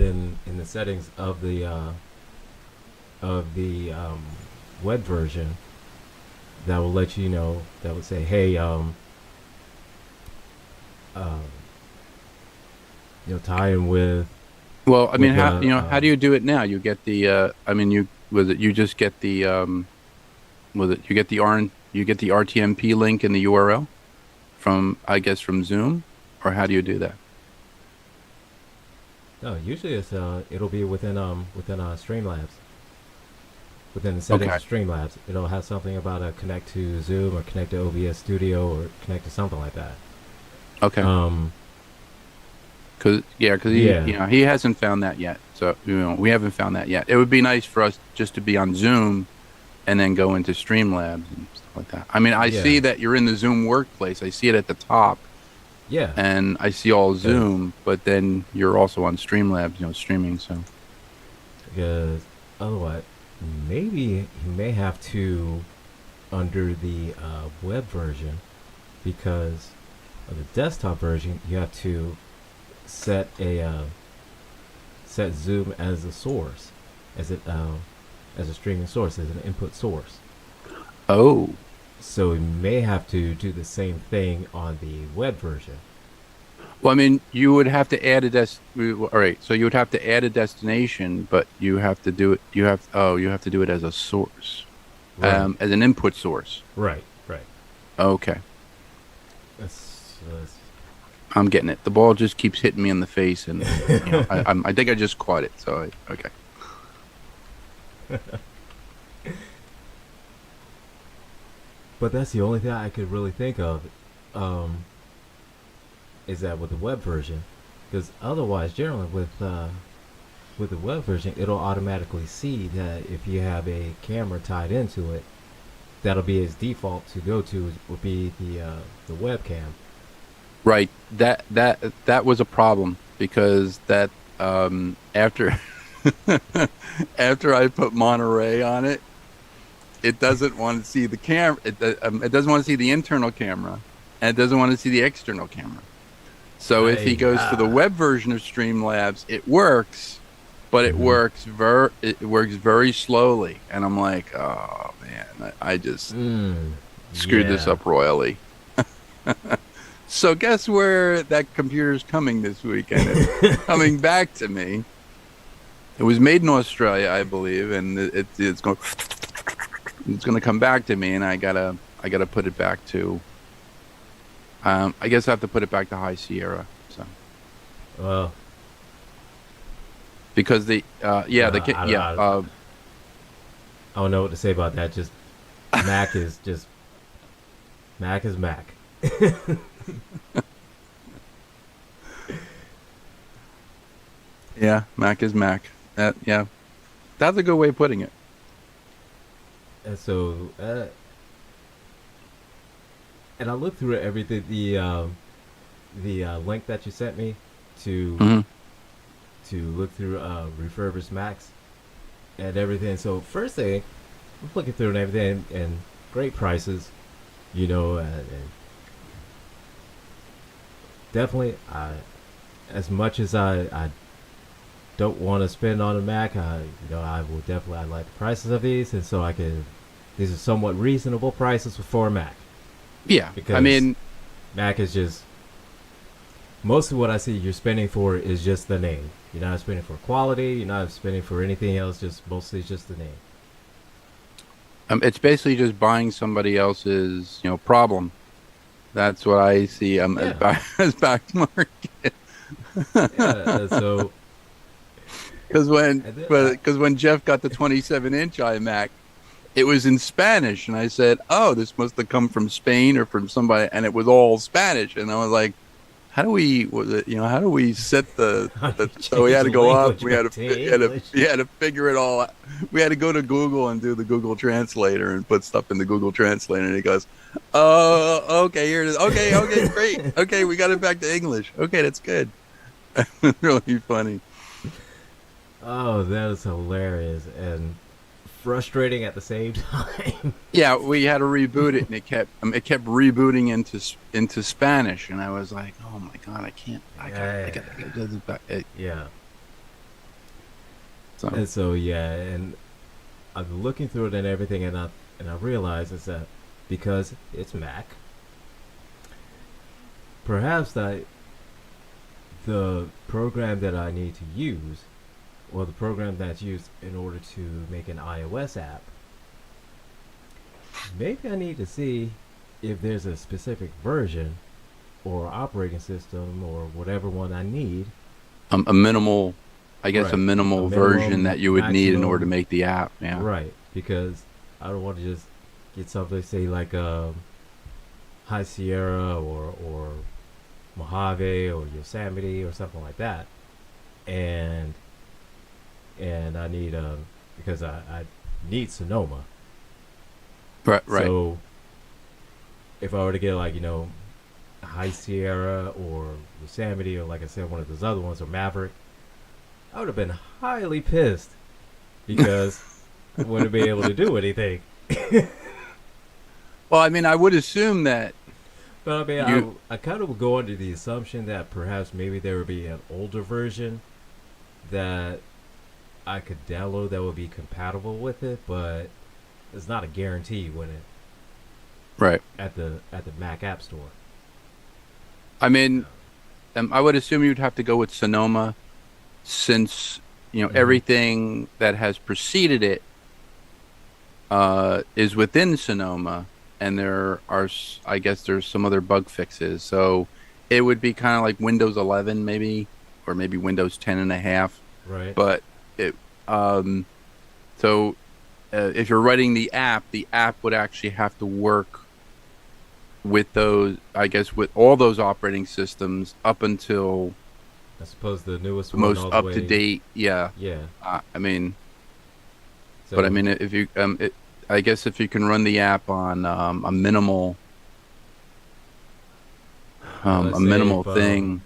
in the settings of the web version that will let you know, that would say, hey, uh, tie in Well, I mean, with how do you do it now? You get the, I mean, you just get the, was it, you get the RTMP link in the URL from, I guess, from Zoom, or how do you do that? no, usually it'll be within Streamlabs, within the settings Okay. of Streamlabs. It'll have something about a connect to Zoom or connect to OBS Studio or connect to something like that. Okay. Um, Because yeah, he hasn't found that yet. So, we haven't found that yet. It would be nice for us just to be on Zoom and then go into Streamlabs and stuff like that. I mean, I yeah, see that you're in the Zoom workplace. I see it at the top yeah. and I see all Because Zoom, but then you're also on Streamlabs, streaming. So, because otherwise, maybe you may have to under the web version, because of the desktop version, you have to set a set Zoom as a source, as it as a streaming source, as an input source. oh, So we may have to do the same thing on the web version. well, I mean, you would have to add all right. So you would have to add a destination, but you have to do it. You have to do it as a source, Right, as an input source. right, right. Okay. That's I'm getting it. The ball just keeps hitting me in the face, and I think I just caught it. So okay. but that's the only thing I could really think of. Um, is that with the web version? Because otherwise, generally with the web version, it'll automatically see that if you have a camera tied into it, that'll be its default to go to would be the webcam. Right. That was a problem because after after I put Monterey on it, it doesn't want to see the camera. It doesn't want to see the internal camera, and it doesn't want to see the external camera. So if he Hey, goes to the web version of Streamlabs, it works, but mm-hmm. it works very slowly, and I'm like, oh man, I just screwed this Yeah. up royally. So guess where that computer's coming this weekend? It's coming back to me. It was made in Australia, I believe, and it's going to come back to me, and I gotta put it back to. I guess I have to put it back to High Sierra. So Well, because the yeah the I, yeah I, I don't know what to say about that. Mac is just Mac is Mac. yeah Mac is Mac. Yeah, that's a good way of putting it. And so, and I looked through everything. The link that you sent me to Hmm. look through refurbished Macs and everything. So first thing, I'm looking through and everything, and great prices, and definitely, as much as I don't want to spend on a Mac, I will definitely, I like the prices of these, and so these are somewhat reasonable prices for a Mac, Yeah, I because mean, Mac is just, most of what I see you're spending for is just the name. You're not spending for quality. You're not spending for anything else. Just mostly just the name. it's basically just buying somebody else's problem. That's what I see as Yeah, as back market. yeah. So, Because and then when Jeff got the 27-inch iMac, it was in Spanish, and I said, "Oh, this must have come from Spain or from somebody," and it was all Spanish, and I was like, "How do we, how do we set how do the?" you So we change had the to go up. language back to English? We had to figure it all out. We had to go to Google and do the Google Translator and put stuff in the Google Translator, and he goes, "Oh, okay, here it is. Okay, okay, great. Okay, we got it back to English. Okay, that's good." Really funny. Oh, that is hilarious and frustrating at the same time. Yeah, we had to reboot it, and it kept rebooting into Spanish, and I was like, "Oh my God, I can't, I got, Yeah, I got to do this back." yeah. So And so yeah, and I'm looking through it and everything, and I realize is that because it's Mac, perhaps that the program that I need to use, or the program that's used in order to make an iOS app, maybe I need to see if there's a specific version or operating system or whatever one I need. a minimal, I guess, a Right. A minimal version minimum, that you would need in order to maximum. make the app. Yeah. Right. Because I don't want to just get something, say, like High Sierra or Mojave or Yosemite or something like that. And I need, because I need Sonoma. Right. Right. So if I were to get, like, High Sierra or Yosemite, or like I said, one of those other ones, or Maverick, I would have been highly pissed because I wouldn't be able to do anything. Well, I mean, I would assume that But I mean, you. I kind of would go under the assumption that perhaps maybe there would be an older version that I could download that would be compatible with it, but it's not a guarantee when it Right. at the Mac App Store. I mean, I would assume you'd have to go with Sonoma, since Mm-hmm. everything that has preceded it is within Sonoma, and there are, I guess, there's some other bug fixes. So it would be kind of like Windows 11, maybe, or maybe Windows 10 and a half. Right. But it, um, so if you're writing the app would actually have to work with those, I guess, with all those operating systems up until I suppose the newest the one most all the up to way. date. Yeah. Yeah. I mean, but I So mean, if you, I guess if you can run the app on a minimal, let's a say minimal if thing.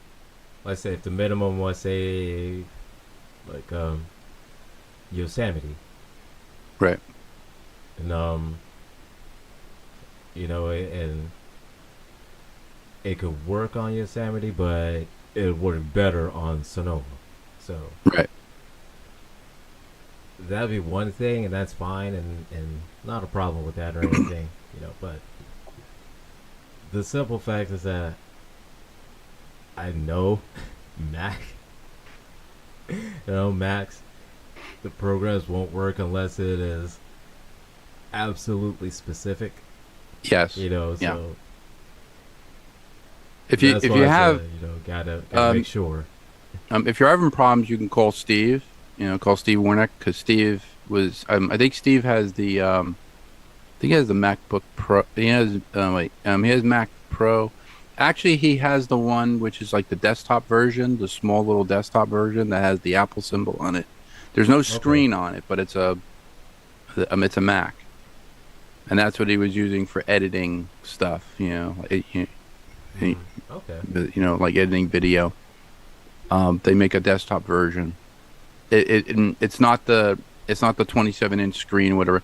the minimum was, say, like Yosemite, Right. and and it could work on Yosemite, but it would work better on Sonoma. So Right. that'd be one thing, and that's fine, and not a problem with that or anything, But the simple fact is that I know Mac, Macs, the programs won't work unless it is absolutely specific, Yes. Yeah. So If you that's if why you I have said, gotta make um sure. if you're having problems, you can call Steve. Call Steve Warnick, because Steve was. I think Steve has the. I think he has the MacBook Pro. He has. Wait. He has Mac Pro. Actually, he has the one which is like the desktop version, the small little desktop version that has the Apple symbol on it. There's no Okay. screen on it, but it's a Mac, and that's what he was using for editing stuff. Mm, okay. Like editing video. They make a desktop version. It's not the 27-inch screen, whatever.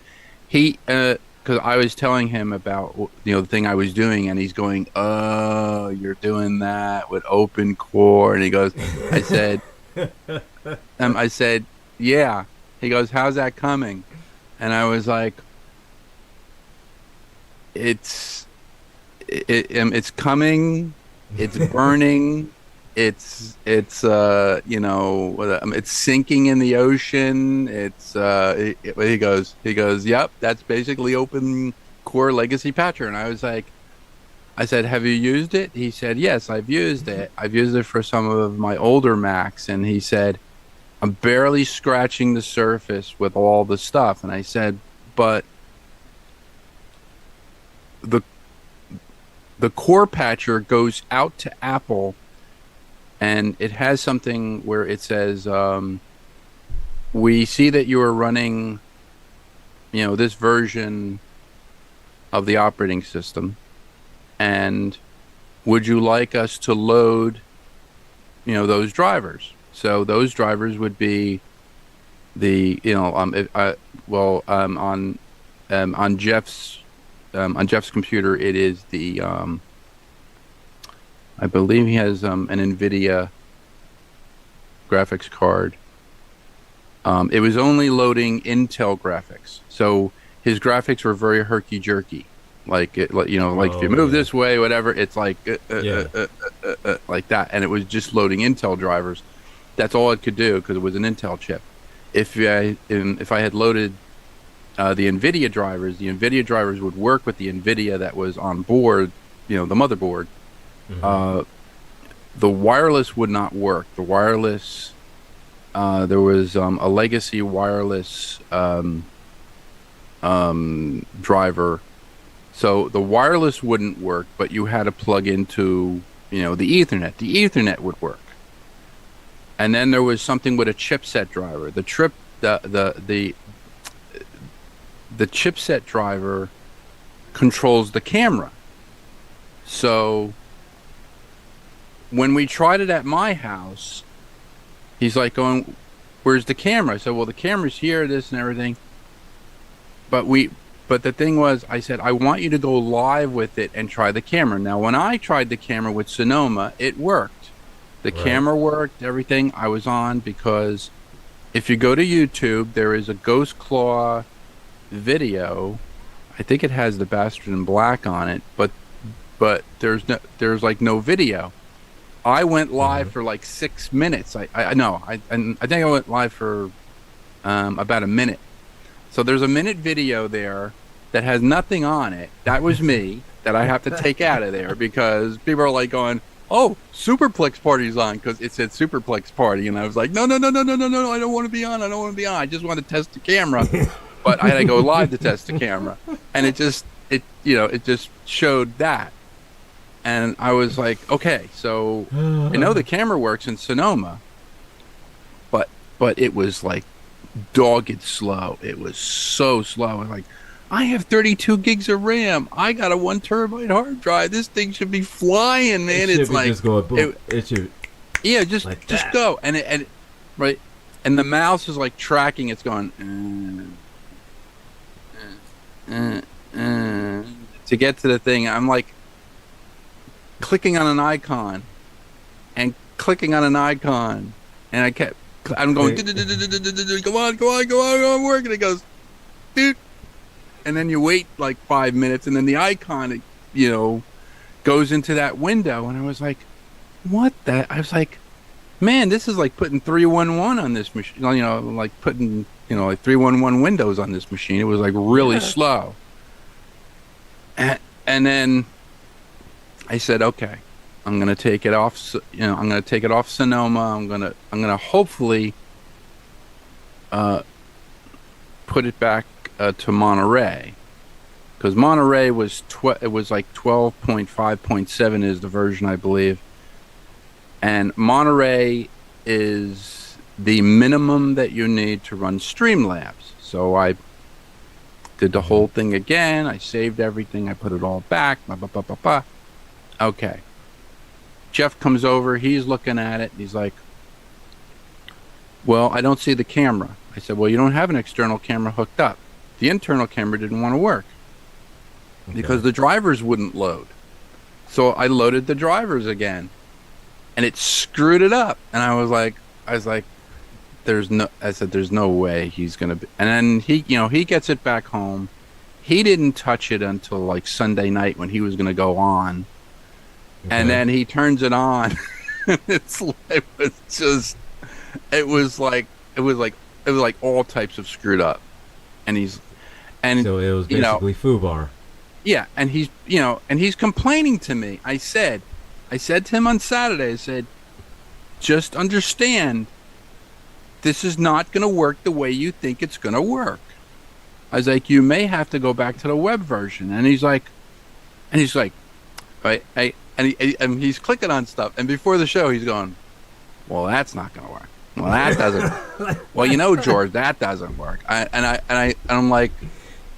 He because I was telling him about the thing I was doing, and he's going, "Oh, you're doing that with open core," and he goes, "I said, I said, yeah." He goes, "How's that coming?" And I was like, "It's it's coming, it's burning." It's sinking in the ocean. He goes, "Yep, that's basically open core legacy patcher." And I said, "Have you used it?" He said, "Yes, I've used it. I've used it for some of my older Macs." And he said, "I'm barely scratching the surface with all the stuff." And I said, "But the the core patcher goes out to Apple, and it has something where it says, we see that you are running, this version of the operating system, and would you like us to load, those drivers?" So those drivers would be the, if, well, on Jeff's computer, it is the, I believe he has an NVIDIA graphics card. It was only loading Intel graphics, so his graphics were very herky jerky. Like if you Oh move yeah. this way, whatever, it's like Yeah. like that, and it was just loading Intel drivers. That's all it could do because it was an Intel chip. If I had loaded the NVIDIA drivers would work with the NVIDIA that was on board, the motherboard. Hmm. Uh, the wireless would not work. The wireless, there was a legacy wireless driver. So the wireless wouldn't work, but you had to plug into, the Ethernet. The Ethernet would work. And then there was something with a chipset driver. The chipset driver controls the camera. So when we tried it at my house, he's like going, "Where's the camera?" I said, "Well, the camera's here, this and everything." But the thing was, I said, "I want you to go live with it and try the camera." Now, when I tried the camera with Sonoma, it worked. The Right. camera worked, everything I was on, because if you go to YouTube, there is a Ghost Claw video. I think it has the Bastard in Black on it, but there's like no video. I went Hmm. live for like 6 minutes. I think I went live for about a minute. So there's a minute video there that has nothing on it. That was me that I have to take out of there because people are like going, "Oh, Superplex Party's on," because it said Superplex Party, and I was like, "No, no, no, no, no, no, no, I don't want to be on. I don't want to be on. I just want to test the camera." But I had to go live to test the camera, and it just showed that, and I was like, okay, so I know the camera works in Sonoma, but it was like dogged slow. It was so slow. I was like, I have 32 gigs of RAM. I got a 1 terabyte hard drive. This thing should be flying, It man. should It's be like just going boom. it, It should yeah, just like just that. go, right, and the mouse is like tracking. It's going. Uh, uh, to get to the thing. I'm like clicking on an icon and clicking on an icon, and I'm going, go on, go on, go on, go on, work. And it goes, dude. And then you wait like 5 minutes, and then the icon, goes into that window. And I was like, what that? I was like, man, this is like putting 311 on this machine, like putting, like 311 Windows on this machine. It was like really Yeah. slow. And then I said, okay, I'm gonna take it off. I'm gonna take it off Sonoma. I'm gonna hopefully uh, put it back to Monterey because Monterey it was like 12.5.7 is the version I believe, and Monterey is the minimum that you need to run Streamlabs. So I did the Hmm. whole thing again. I saved everything. I put it all back. Blah, blah, blah, blah, blah. Okay. Jeff comes over. He's looking at it. He's like, well, I don't see the camera. I said, well, you don't have an external camera hooked up. The internal camera didn't want to work because Okay. the drivers wouldn't load. So I loaded the drivers again and it screwed it up. And I was like, I said, there's no way he's going to be. And then he gets it back home. He didn't touch it until like Sunday night when he was going to go on. And Okay. then he turns it on. It was just, it was like, it was like, it was like all types of screwed up. And and, So it was you know, basically foobar. yeah. And he's complaining to me. I said to him on Saturday, I said, just understand this is not going to work the way you think it's going to work. I was like, you may have to go back to the web version. And he's like, right, and he's clicking on stuff. And before the show, he's going, well, that's not going to work. Well, that doesn't. Well, George, that doesn't work. And I'm like,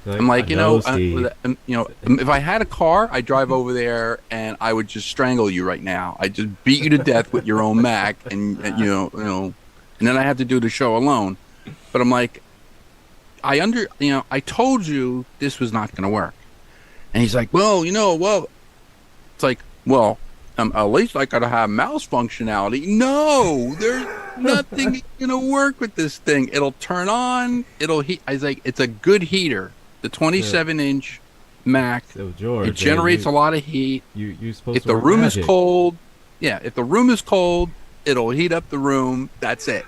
I know, Steve. if I had a car, I'd drive over there and I would just strangle you right now. I'd just beat you to death with your own Mac, and then I have to do the show alone. But I'm like, I told you this was not going to work. And he's like, well, it's like, well, at least I got to have mouse functionality. No, there's nothing is gonna work with this thing. It'll turn on. It'll heat. I was like, it's a good heater. The So, 27-inch Mac. so It George, man, generates a lot of heat. you're supposed If to the work room is magic. cold, yeah. If the room is cold, it'll heat up the room. That's it.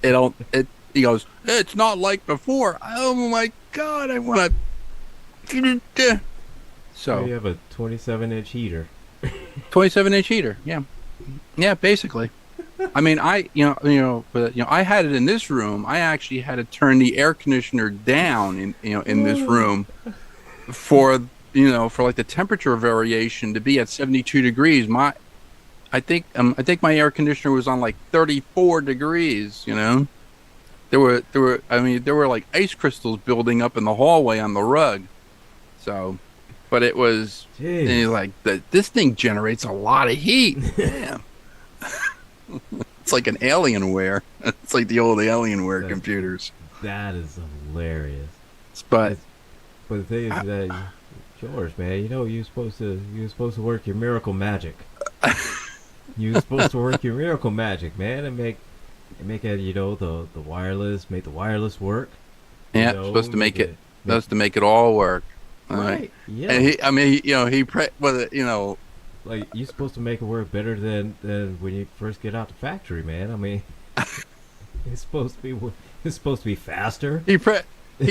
It'll. It. He goes. It's not like before. Oh my god! I want to. So So you have a 27-inch heater. 27-inch heater. Yeah. Yeah. Basically. I mean, I had it in this room. I actually had to turn the air conditioner down in this room for for like the temperature variation to be at 72 degrees. I think my air conditioner was on like 34 degrees. There were like ice crystals building up in the hallway on the rug. So, but it was and Jeez. you're like this thing generates a lot of heat. Damn. It's like an Alienware. It's like the old Alienware That, computers. that is hilarious. But It's, but the thing is I, that George, man, you're supposed to work your miracle magic. You're supposed to work your miracle magic, man, and make it the wireless, make the wireless work. yeah, supposed to make it supposed to make it all work. All right. right, yeah. And Like you're supposed to make it work better than when you first get out the factory, man. I mean, it's supposed to be it's supposed to be faster. he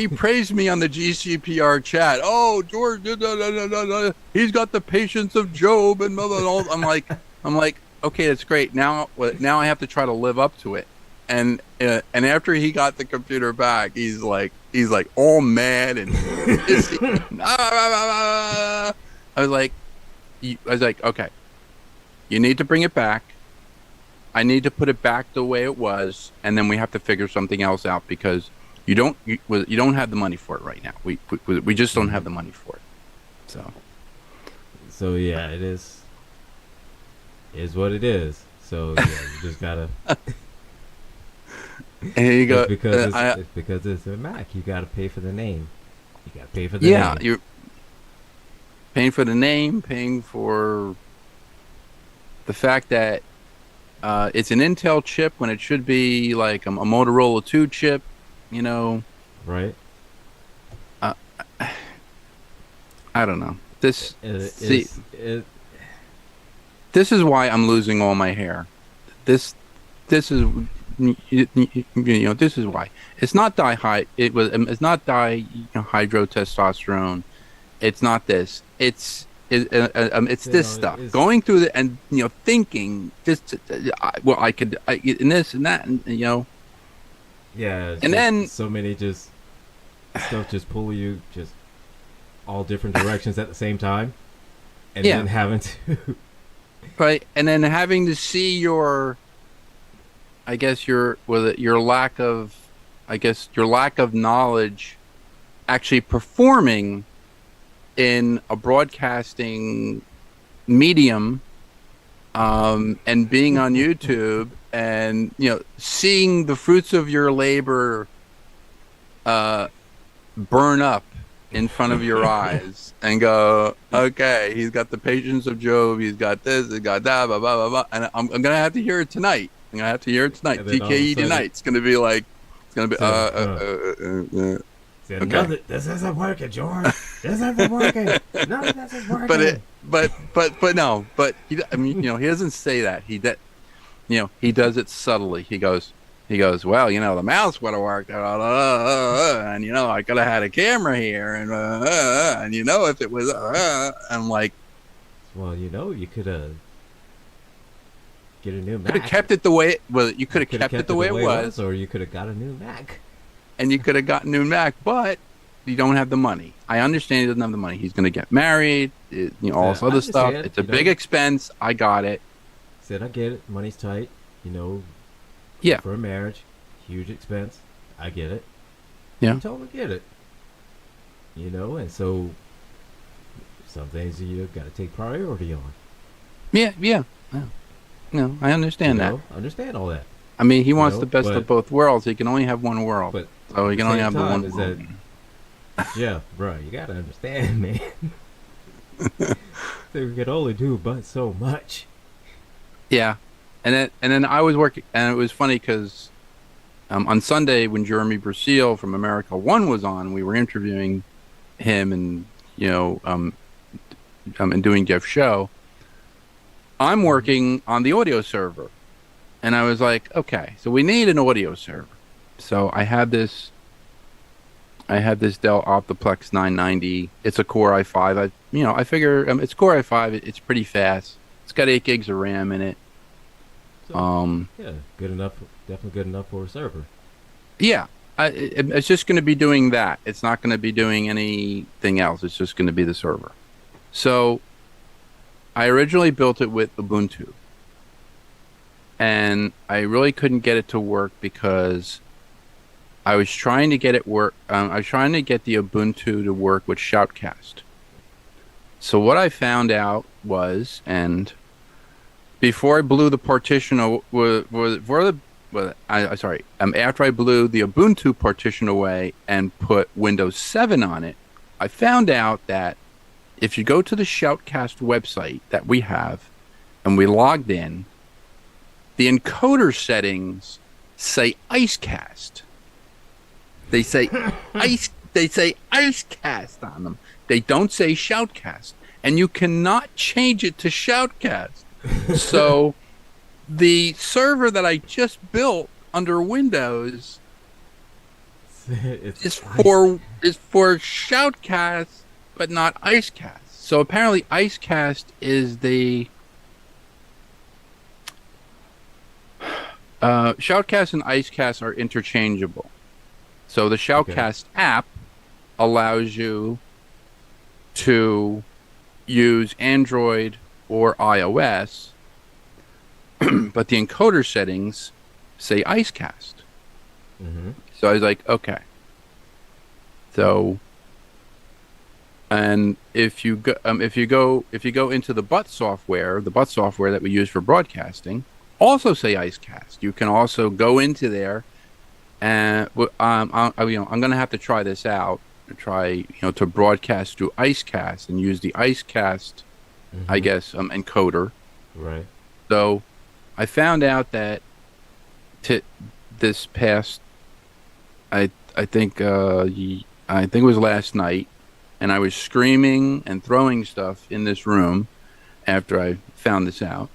praised me on the GCPR chat. Oh, George, he's got the patience of Job and blah, blah, blah. I'm like, okay, that's great. Now I have to try to live up to it. And after he got the computer back, he's like all mad and pissy. I was like, okay, you need to bring it back. I need to put it back the way it was, and then we have to figure something else out because you don't have the money for it right now. We just don't have the money for it. So So yeah, it is what it is. So yeah, you just gotta. and he go, It's because it's a Mac. You gotta pay for the name. You gotta pay for the yeah, name. you're paying for the name, paying for the fact that it's an Intel chip when it should be like a Motorola 2 chip. You know, Right? uh, I don't know. See, It this is why I'm losing all my hair. This is this is why it's not it's not dihydrotestosterone. It's not this. It's this stuff. it's Going through the and thinking this. I could in this and that and yeah. It's and just then so many just stuff just pull you just all different directions at the same time, and yeah, then having to right, and then having to see your lack of, your lack of knowledge, actually performing in a broadcasting medium, and being on YouTube, and seeing the fruits of your labor burn up in front of your eyes, and go, okay, he's got the patience of Job, he's got this, he's got that, blah blah blah blah, and I'm gonna have to hear it tonight. I'm gonna have to hear it tonight. and then all of a TKE sudden tonight. It's gonna be like, it's gonna be said, okay. no, this isn't working, George. This isn't working. No, this is working. But no, but he doesn't say that. He does it subtly. He goes, well, the mouse would have worked, and I could have had a camera here, and if it was, I'm like, Well, you could have get a new could have Mac. kept it the way. Well, you could have Could have kept it the way it was, or you could have got a new Mac. and you could have gotten a new Mac, but you don't have the money. I understand he doesn't have the money. He's going to get married, all this I other stuff. understand, It's a big expense. I got it. Said I get it. Money's tight. Yeah. For a marriage, huge expense. I get it. Yeah. I totally get it. And so some things you got to take priority on. Yeah. No, I understand that. Understand all that. I mean, he wants the best but- of both worlds. He can only have one world. But So he can only have the one is world. yeah, bro, you got to understand, man. They can only do but so much. Yeah. and then I was working, and it was funny because on Sunday when Jeremy Brasile from America One was on, we were interviewing him and you know and doing Jeff's show. I'm Mm-hmm. working on the audio server, and I was like, okay, so we need an audio server. So I had this Dell Optiplex 990. It's a Core i5. I figure it's Core i5. It's pretty fast. It's got 8 gigs of RAM in it. So, Um, yeah, good enough. Definitely good enough for a server. yeah, it's just going to be doing that. It's not going to be doing anything else. It's just going to be the server. So I originally built it with Ubuntu, and I really couldn't get it to work because I was trying to get it work. I was trying to get the Ubuntu to work with Shoutcast. So what I found out was, and before I blew the partition, was for the, well, sorry, after I blew the Ubuntu partition away and put Windows 7 on it, I found out that if you go to the Shoutcast website that we have and we logged in, the encoder settings say Icecast. They say Icecast on them. They don't say Shoutcast. And you cannot change it to Shoutcast. So the server that I just built under Windows It's is ice. for Shoutcast, but not Icecast. So apparently Icecast is the Shoutcast and Icecast are interchangeable. So the Okay. Shoutcast app allows you to use Android or iOS, but the encoder settings say Icecast. Mm-hmm. So I was like, okay. So, and if you go into the butt software that we use for broadcasting, also say Icecast. You can also go into there and I'm going to have to try this out. Try to broadcast through Icecast and use the Icecast, I Mm-hmm. guess, encoder. Right. So I found out that t this past I think I think it was last night, and I was screaming and throwing stuff in this room after I found this out.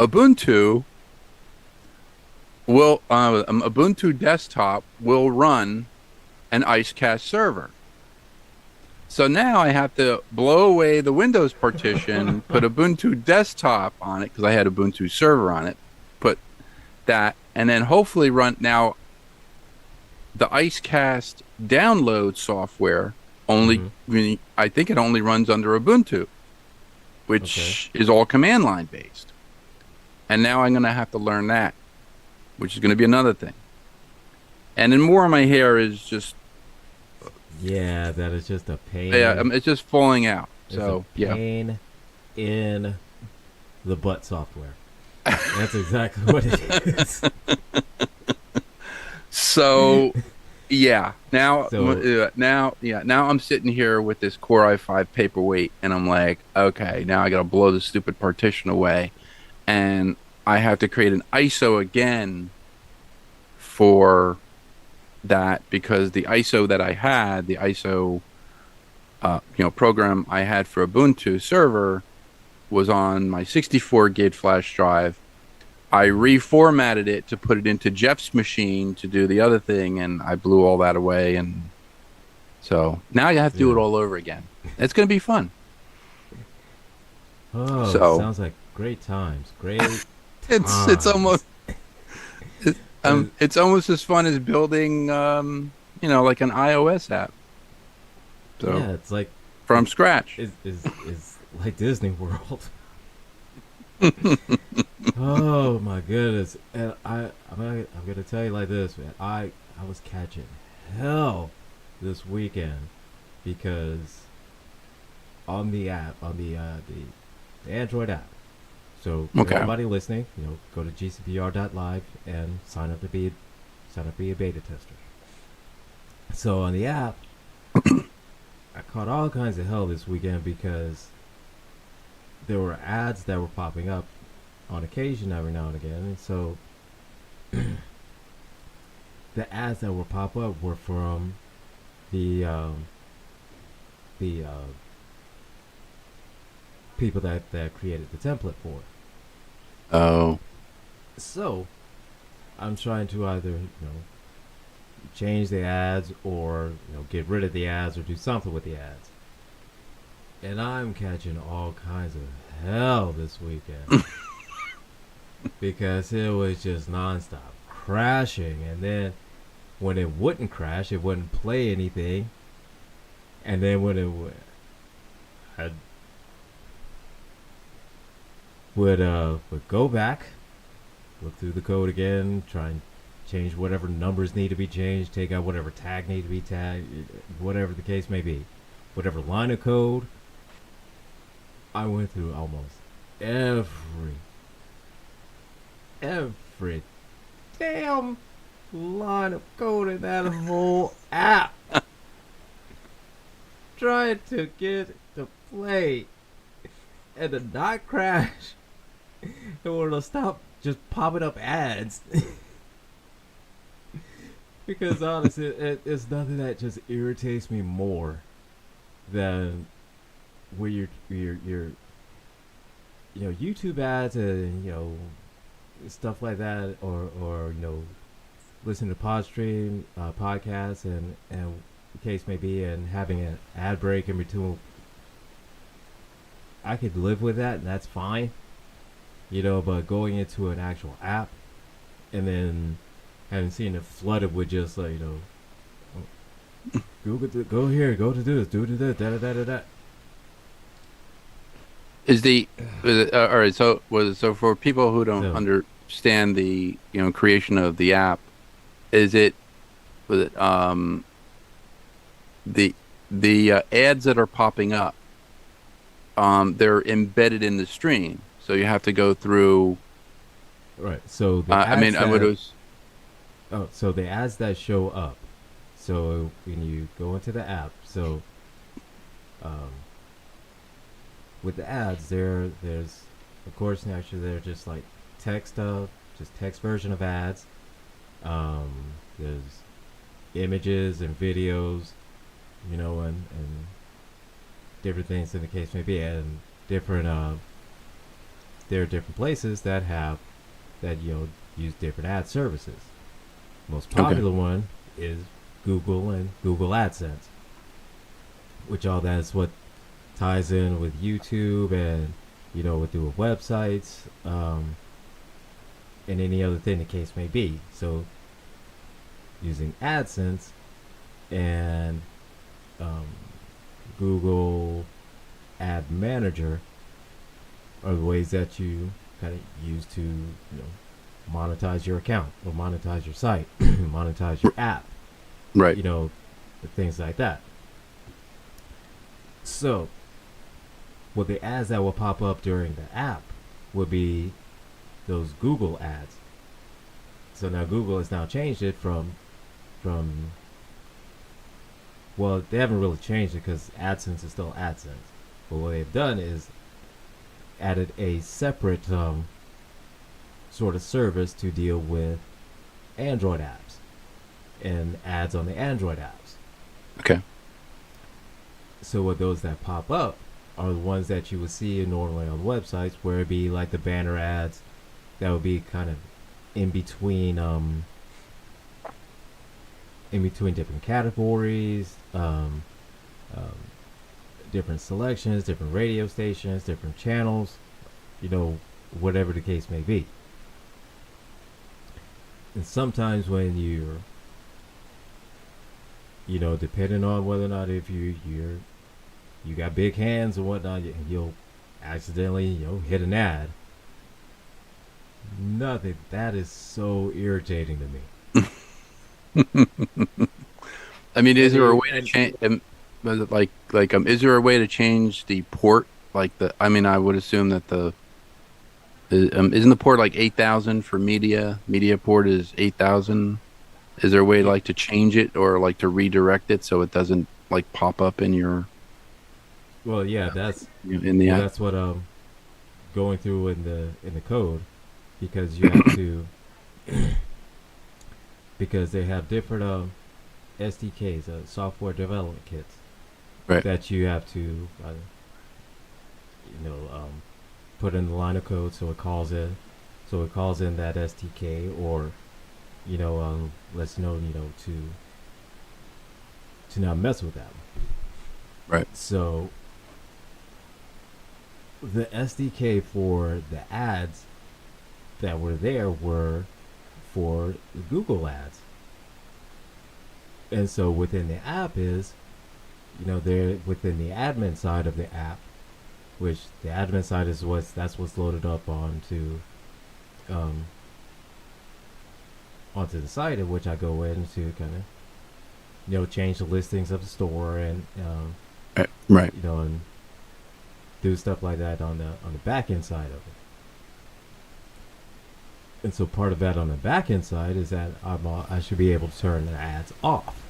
Ubuntu Ubuntu desktop will run an Icecast server. So now I have to blow away the Windows partition, put Ubuntu desktop on it because I had Ubuntu server on it, put that, and then hopefully run now the Icecast download software only Mm-hmm. I think it only runs under Ubuntu, Okay. which is all command line based. And now I'm going to have to learn that, which is going to be another thing. And then more of my hair is just Yeah, that is just a yeah, pain. it's just falling out. It's a So, yeah. pain in the butt software. That's exactly what it is. So, yeah. So, Now I'm sitting here with this Core i5 paperweight and I'm like, okay, now I got to blow the stupid partition away and I have to create an ISO again for that because the ISO that I had, the ISO program I had for Ubuntu server was on my 64 gig flash drive. I mhm. reformatted it to put it into Jeff's machine to do the other thing, and I blew all that away. And so now you have to do it Yeah. all over again. It's going to be fun. Oh, So sounds like great times. Great it's times. it, Uh, it's almost as fun as building like an iOS app. So yeah, it's like from it scratch. is like Disney World. Oh my goodness! And I'm gonna tell you like this, man. I was catching hell this weekend because on the app, on the Android app. So for Okay. everybody listening, go to gcpr.live and sign up to be a beta tester. So on the app, I caught all kinds of hell this weekend because there were ads that were popping up on occasion every now and again. And so the ads that would pop up were from the the people that created the template for it. Oh, So I'm trying to either change the ads or get rid of the ads or do something with the ads. And I'm catching all kinds of hell this weekend because it was just nonstop crashing. And then when it wouldn't crash, it wouldn't play anything. And then when it I would go back, look through the code again, try and change whatever numbers need to be changed, take out whatever tag need to be tagged, whatever the case may be, whatever line of code. I went through almost every damn line of code in that whole app, trying to get it to play and to not crash or to stop just popping up ads. Because honestly, it's nothing that just irritates me more than where you're YouTube ads and stuff like that, or listen to Podstream podcasts and the case may be, and having an ad break in between. I could live with that, and that's fine, but going into an actual app and then having seen it flooded with just like go here, go to this, do this, da da da da da. all right? So for people who don't So understand the creation of the app, is it was it the ads that are popping up, they're embedded in the stream, so you have to go through. right, so the I ads mean, I would that have. so the ads that show up. So when you go into the app, so um, with the ads, there's of course actually they're just like text just text version of ads. Um, there's images and videos, and different things in the case may be, and different there are different places that have that use different ad services. Most Okay. popular one is Google and Google AdSense, which all that's what ties in with YouTube and with doing websites, and any other thing the case may be. So using AdSense and um, Google Ad Manager are the ways that you kind of use to monetize your account or monetize your site, monetize your app, Right. things like that. So, what the ads that will pop up during the app would be those Google ads. So now Google has now changed it from well, they haven't really changed it because AdSense is still AdSense. But what they've done is added a separate sort of service to deal with Android apps and ads on the Android apps. Okay. So what those that pop up are the ones that you would see normally on websites, where it'd be like the banner ads that would be kind of in between different categories, different selections, different radio stations, different channels, whatever the case may be. And sometimes when depending on whether or not if you got big hands or whatnot, you'll accidentally hit an ad. Nothing that is so irritating to me. I mean, is And there a it, way to and change? Was it is there a way to change the port? I mean, I would assume that isn't the port like 8,000 for media? Media port is 8,000. Is there a way to change it or to redirect it so it doesn't pop up in your well, yeah, that's in the app? that's what going through in the code because you have to because they have different SDKs, software development kits Right. that you have to put in the line of code so it calls in that SDK or lets know to not mess with that one. Right. So the SDK for the ads that were there were for Google ads. And so within the app is, they're within the admin side of the app, which the admin side is what's loaded up um, onto the site, in which I go in to kind of change the listings of the store and Right. and do stuff like that on the back end side of it. And so part of that on the back end side is that I should be able to turn the ads off.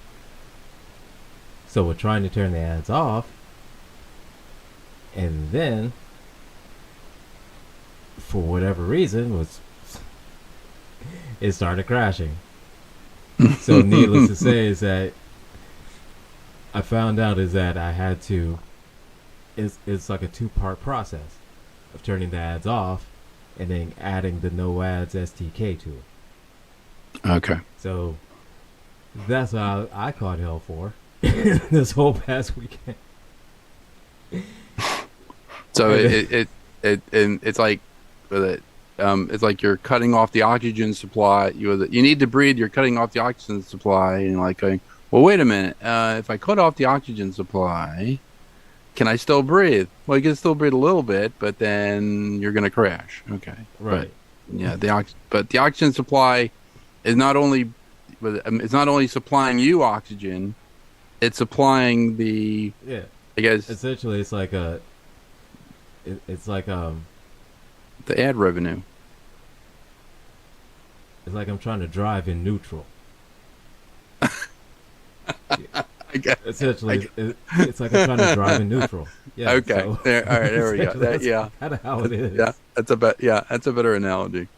So we're trying to turn the ads off, and then for whatever reason it started crashing. So needless to say is that I found out is that I had to. It's like a two-part process of turning the ads off and then adding the no ads SDK to it. Okay. So that's how I caught hell for this whole past weekend. So it's like it's like you're cutting off the oxygen supply. You need to breathe. You're cutting off the oxygen supply, and you're like going, well, wait a minute. If I cut off the oxygen supply, can I still breathe? Well, you can still breathe a little bit, but then you're going to crash. Okay. Right. But, yeah. But the oxygen supply is not only it's not only supplying you oxygen, it's supplying the I guess essentially it's like the ad revenue. It's like I'm trying to drive in neutral. I guess. Essentially, it's like I'm trying to drive in neutral. Yeah. Okay. So There. All right. There we go. that's kind of how it is. Yeah. That's a better analogy.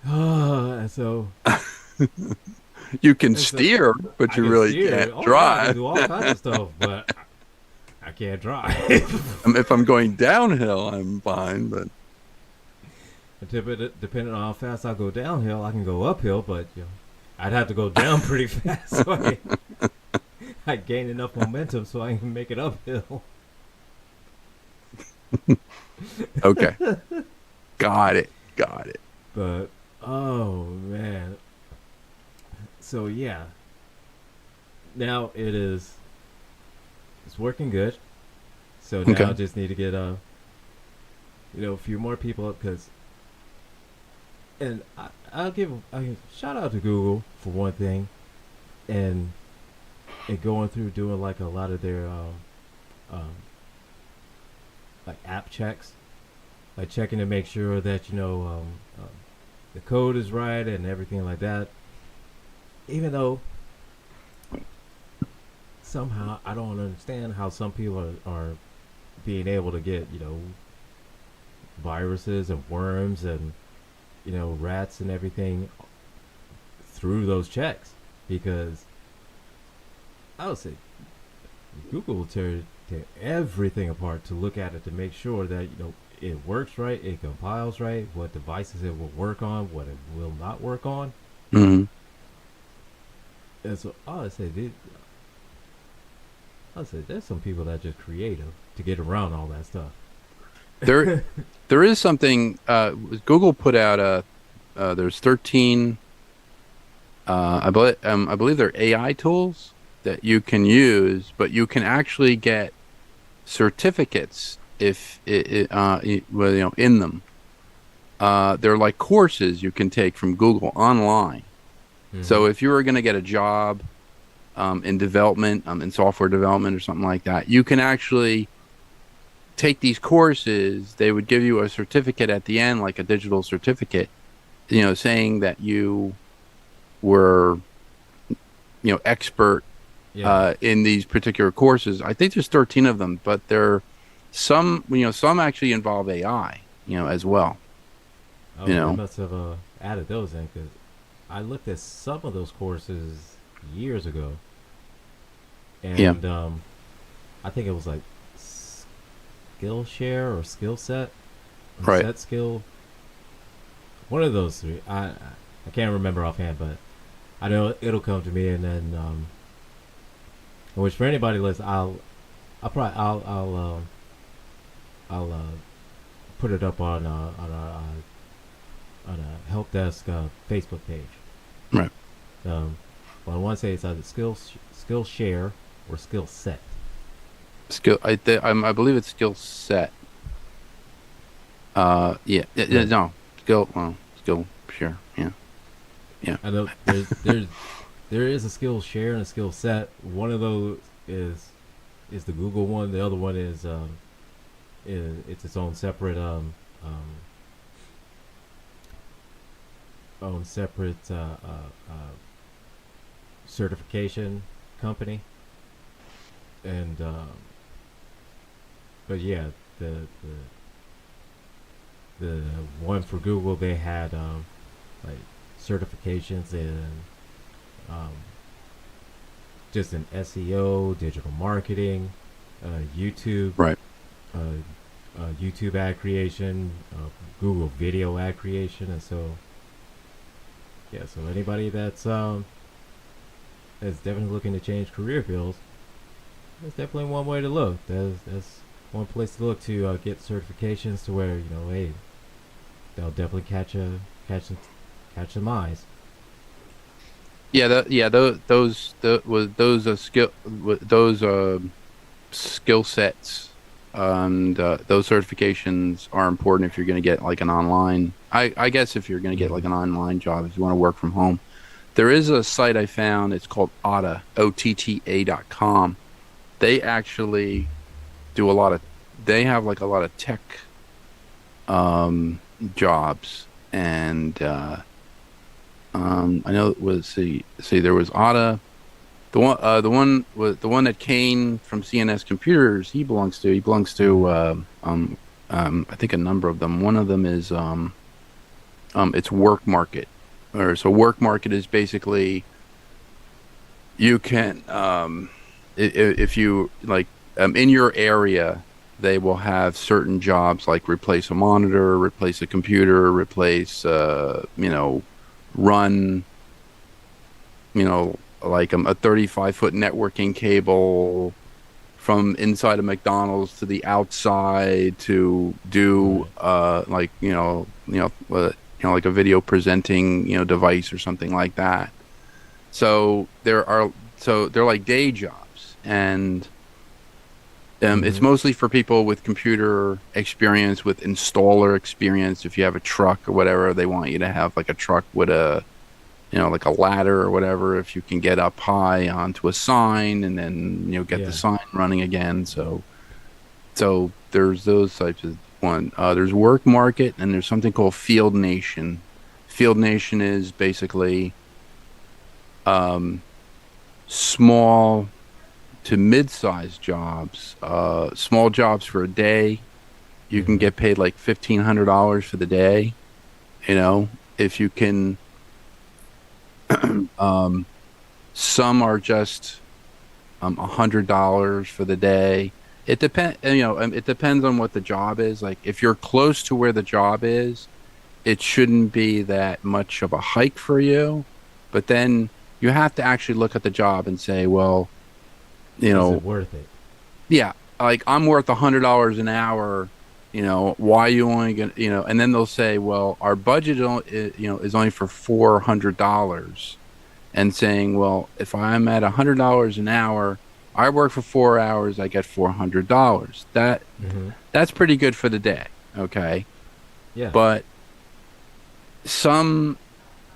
So You can steer, but you really can't I drive. can do all kinds of stuff, but I can't drive. If I'm going downhill, I'm fine, but Depending on how fast I go downhill, I can go uphill, but I'd have to go down pretty fast so I gain enough momentum so I can make it uphill. okay. Got it. But oh man. So yeah. Now it's working good. So now Okay. I just need to get a few more people up and I'll give a shout out to Google for one thing, and going through doing like a lot of their like app checks, like checking to make sure that the code is right and everything like that. Even though somehow I don't understand how some people are being able to get viruses and worms and rats and everything through those checks, because I would say Google will tear everything apart to look at it to make sure that it works right, it compiles right, what devices it will work on, what it will not work on. Mm-hmm. And so I would say there's some people that are just creative to get around all that stuff. There is something. Google put out there's 13. I believe they're AI tools that you can use, but you can actually get certificates if in them. They're like courses you can take from Google online. Mm-hmm. So if you were going to get a job in development, in software development or something like that, you can actually take these courses. They would give you a certificate at the end, like a digital certificate, saying that you were, expert in these particular courses. I think there's 13 of them, but they're some actually involve AI, as well. You Oh, they know, must have added those in because I looked at some of those courses years ago, yeah, and I think it was like Skillshare or Skill Set or right. Set Skill. One of those three. I can't remember offhand, but I know it'll come to me, and then which for anybody listening, I'll probably I'll put it up on a help desk Facebook page. Right. Um, well, I want to say it's either skill share or skill set. I believe it's skill set. Yeah, Right. no, skill, sure, yeah, yeah, I know there is a skill share and a skill set. One of those is is the Google one. The other one is it's its um own separate certification company. And but yeah, the one for Google, they had like certifications in um, just in SEO, digital marketing, YouTube, right. uh, YouTube ad creation, Google video ad creation, and so yeah. So anybody that's definitely looking to change career fields, that's definitely one way to look. That's one place to look to get certifications to where hey, they'll definitely catch some eyes. Yeah, those skill sets and those certifications are important if you're going to get like an online. I guess if you're going to get Mm-hmm. like an online job, if you want to work from home, there is a site I found. It's called OTTA.com. They actually do a lot of. They have like a lot of tech um, jobs, and I know it was see there was Otta. The one that Kane from CNS Computers he belongs to Mm-hmm. I think a number of them. One of them is it's Work Market, or so Work Market is basically you can if you like in your area they will have certain jobs like replace a monitor, replace a computer, replace run like a 35-foot networking cable from inside of McDonald's to the outside to do Right. like like a video presenting device or something like that. So they're like day jobs, and it's Mm-hmm. mostly for people with computer experience, with installer experience. If you have a truck or whatever, they want you to have like a truck with a like a ladder or whatever, if you can get up high onto a sign and then get the Yeah. sign running again. So there's those types of one. There's Work Market and there's something called Field Nation. Field Nation is basically um, small to mid-sized jobs, small jobs for a day. You can Mm-hmm. get paid like $1,500 for the day. You know, if you can. Um, some are just $100 for the day. It depends, it depends on what the job is. Like if you're close to where the job is, it shouldn't be that much of a hike for you. But then you have to actually look at the job and say, well, you Is know, it worth it? yeah, like I'm worth $100 an hour. Why are you only gonna, and then they'll say, well, our budget, is only for $400, and saying, well, if I'm at $100 an hour, I work for 4 hours, I get $400. Mm-hmm. That's pretty good for the day, okay? Yeah. But some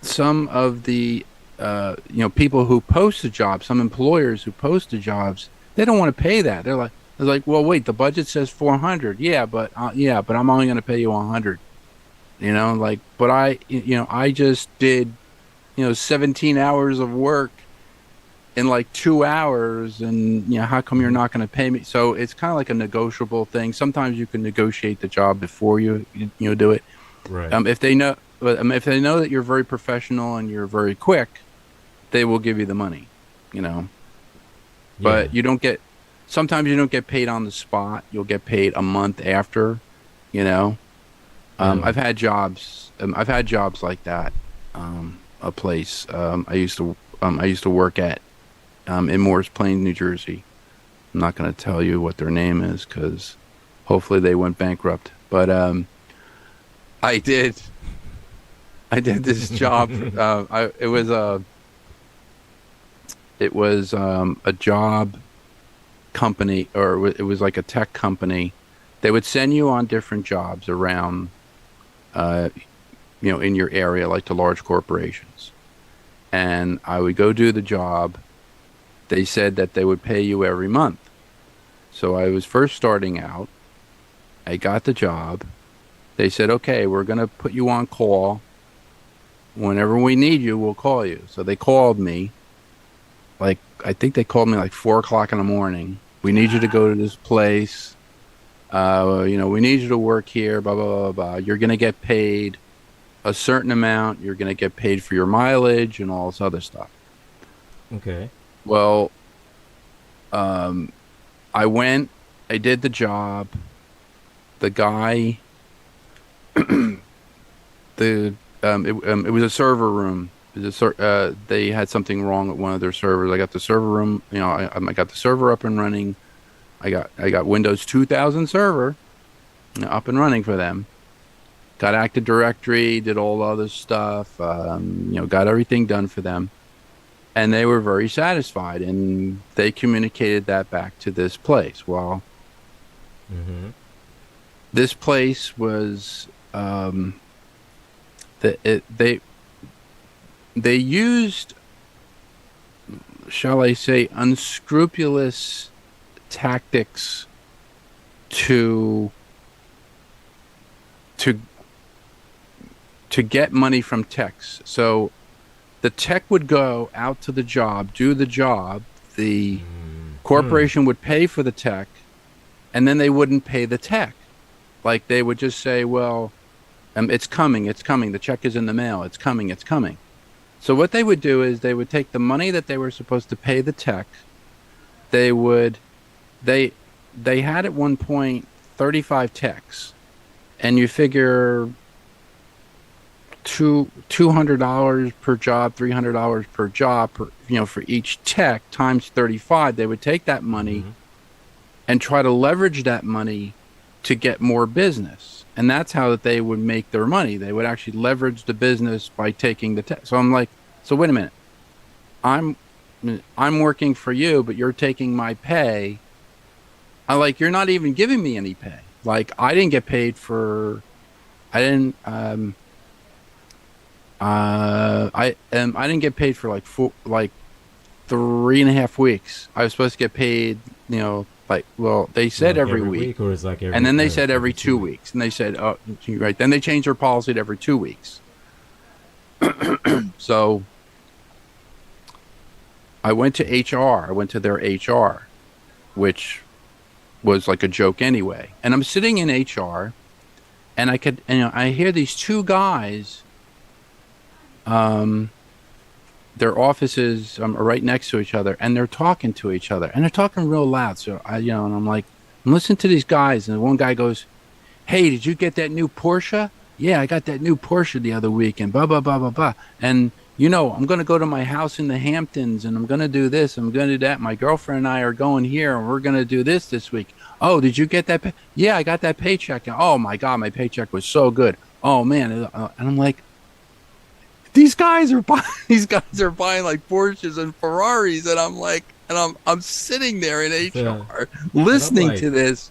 some of the people who post the jobs, some employers who post the jobs, they don't want to pay that. They're like, well, wait, the budget says 400. Yeah, but I'm only going to pay you 100. Like, but I just did 17 hours of work in like 2 hours, and how come you're not going to pay me? So it's kind of like a negotiable thing. Sometimes you can negotiate the job before you do it. Right. If they know, if they know that you're very professional and you're very quick, they will give you the money, you know. Yeah. But you don't get. Sometimes you don't get paid on the spot. You'll get paid a month after, you know. Yeah. I've had jobs. I've had jobs like that. A place I used to work at in Morris Plains, New Jersey. I'm not going to tell you what their name is because hopefully they went bankrupt. But I did I did this job. It was a job company, or it was like a tech company. They would send you on different jobs around, uh, in your area, like to large corporations. And I would go do the job. They said that they would pay you every month. So I was first starting out. I got the job. They said, okay, we're going to put you on call. Whenever we need you, we'll call you. So they called me. Like, I think they called me like 4 o'clock in the morning. We need you to go to this place. We need you to work here, blah, blah, blah, blah. You're going to get paid a certain amount. You're going to get paid for your mileage and all this other stuff. Okay. Well, I went, I did the job. The guy, it was a server room. They had something wrong with one of their servers. I got the server room, I got the server up and running. I got Windows 2000 server up and running for them. Got Active Directory, did all the other stuff, got everything done for them. And they were very satisfied, and they communicated that back to this place. Well, Mm-hmm. this place was they used, shall I say, unscrupulous tactics to to to get money from techs. So the tech would go out to the job, do the job. The Mm. corporation would pay for the tech, and then they wouldn't pay the tech. Like they would just say, "Well, it's coming, it's coming. The check is in the mail. It's coming, it's coming." So what they would do is they would take the money that they were supposed to pay the tech. They would, they they had at one point 35 techs, and you figure $200 per job, $300 per job, for each tech times 35. They would take that money Mm-hmm. and try to leverage that money to get more business. And that's how that they would make their money. They would actually leverage the business by taking the tech. So I'm like, so wait a minute. I'm I'm working for you, but you're taking my pay. I like you're not even giving me any pay. Like I didn't get paid for I didn't I didn't get paid for like 3.5 weeks. I was supposed to get paid, like, well, they said Like every every week, week, or is like and every then they said every every two two weeks? weeks, and they said, oh, you're right. Then they changed their policy to every 2 weeks. So I went to HR. I went to their HR, which was like a joke anyway. And I'm sitting in HR, and I hear these two guys. Their offices are right next to each other, and they're talking to each other, and they're talking real loud. So and I'm like, I'm listening to these guys, and one guy goes, "Hey, did you get that new Porsche?" "Yeah, I got that new Porsche the other week," and blah blah blah blah blah. And I'm gonna go to my house in the Hamptons, and I'm gonna do this, I'm gonna do that. My girlfriend and I are going here, and we're gonna do this week. "Oh, did you get that? Yeah, I got that paycheck. Oh my God, my paycheck was so good. Oh man!" And I'm like, these guys are buying these guys are buying like Porsches and Ferraris, and I'm like, and I'm sitting there in So, HR and I'm listening like, to this,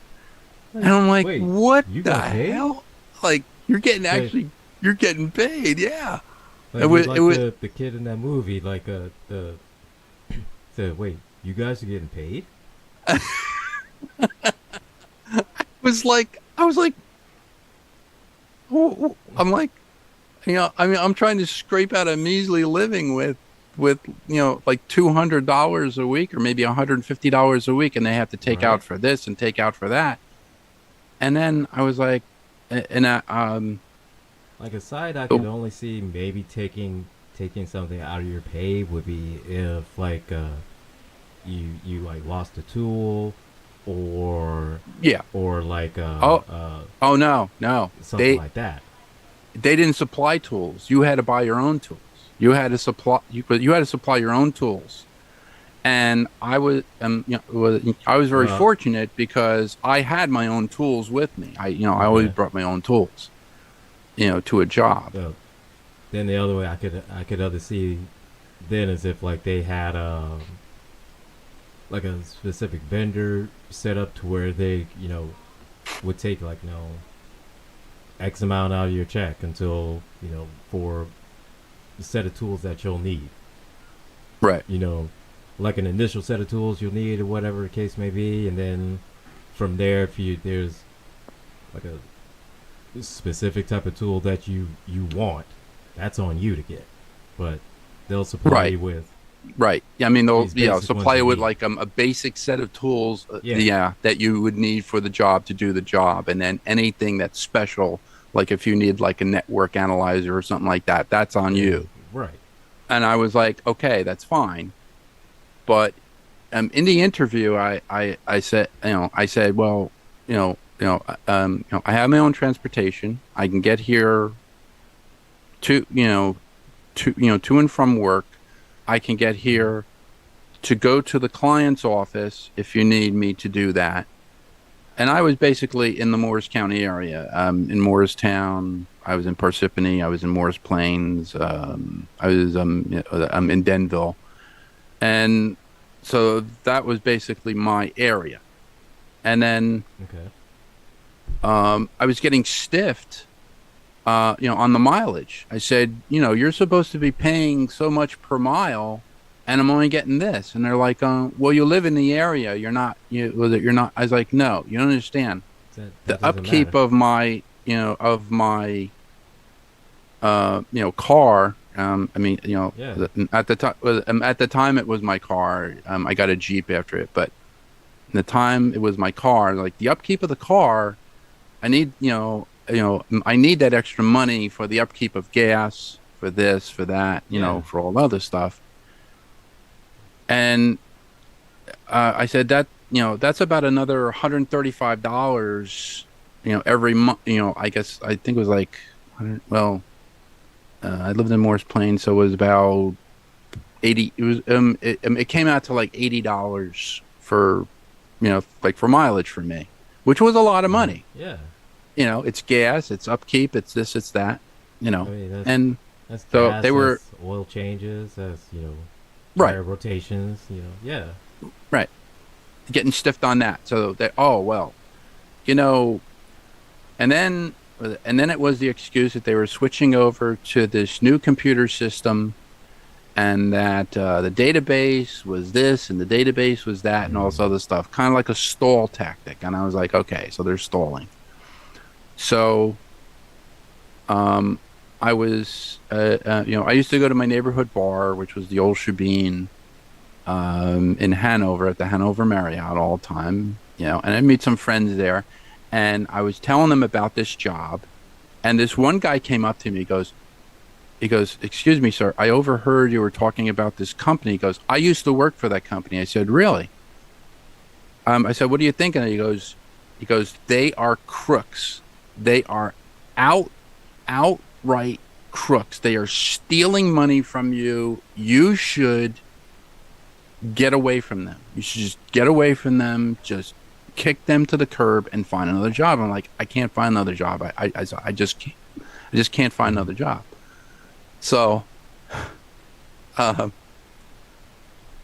and like, I'm like, wait, what you the got paid? hell? Like So, you're getting paid, yeah. like you're It like was the kid in that movie, like the said, wait, you guys are getting paid? I was like, I'm like, I mean, I'm trying to scrape out a measly living with with like $200 a week or maybe $150 a week, and they have to take Right. out for this and take out for that. And then I was like, and Like a side I could the- only see maybe taking something out of your pay would be if like you like lost a tool or yeah. like Oh, oh no, no. something like that. They didn't supply tools. You had to buy your own tools. You had to supply your own tools. And I was very Well, fortunate because I had my own tools with me. I always okay. brought my own tools, to a job. Well, then the other way I could other see then is if like they had like a specific vendor set up to where they would take like X amount out of your check until for the set of tools that you'll need. Right, You know, like an initial set of tools you'll need or whatever the case may be, and then from there, if you there's like a specific type of tool that you want, that's on you to get. But they'll supply right, you with right. I mean, they'll these basic ones supply you you with need. like a basic set of tools, Yeah. yeah, that you would need for the job to do the job, and then anything that's special, like if you need like a network analyzer or something like that, that's on And you. right. And I was like, okay, that's fine. But in the interview, I said, well, I have my own transportation. I can get here to, to and from work. I can get here to go to the client's office if you need me to do that. And I was basically in the Morris County area, in Morristown. I was in Parsippany. I was in Morris Plains. I was I'm in Denville, and so that was basically my area. And then Okay. I was getting stiffed, on the mileage. I said, you're supposed to be paying so much per mile, and I'm only getting this. And they're like, well, you live in the area. You're not, you're not. I was like, no, you don't understand. That The doesn't upkeep matter. of my, car. I mean, Yeah. at the time it was my car. I got a Jeep after it, but the time it was my car. Like the upkeep of the car, I need, I need that extra money for the upkeep of gas, for this, for that, Yeah. for all other stuff. And I said that, that's about another $135, every month. I guess I think it was like, 100, well, I lived in Morris Plains, so it was about 80. It was it came out to like $80 for, like for mileage for me, which was a lot of money. Yeah. It's gas, it's upkeep, it's this, it's that, I mean and that's so gas, they were that's oil changes, that's right, tire rotations, yeah. right, getting stiffed on that. So they, oh well, you know, and then it was the excuse that they were switching over to this new computer system, and that the database was this and the database was that and all this Mm. other stuff, kind of like a stall tactic. And I was like, okay, so they're stalling. So I was, I used to go to my neighborhood bar, which was the old Shebeen, in Hanover at the Hanover Marriott all the time, and I'd meet some friends there. And I was telling them about this job. And this one guy came up to me. He goes, excuse me, sir, I overheard you were talking about this company. He goes, I used to work for that company. I said, really? I said, what are you thinking? He goes, they are crooks. They are outright crooks. They are stealing money from you. You should get away from them. You should just get away from them. Just kick them to the curb and find another job. I'm like, I can't find another job. I just can't. I just can't find Mm. another job. So, uh,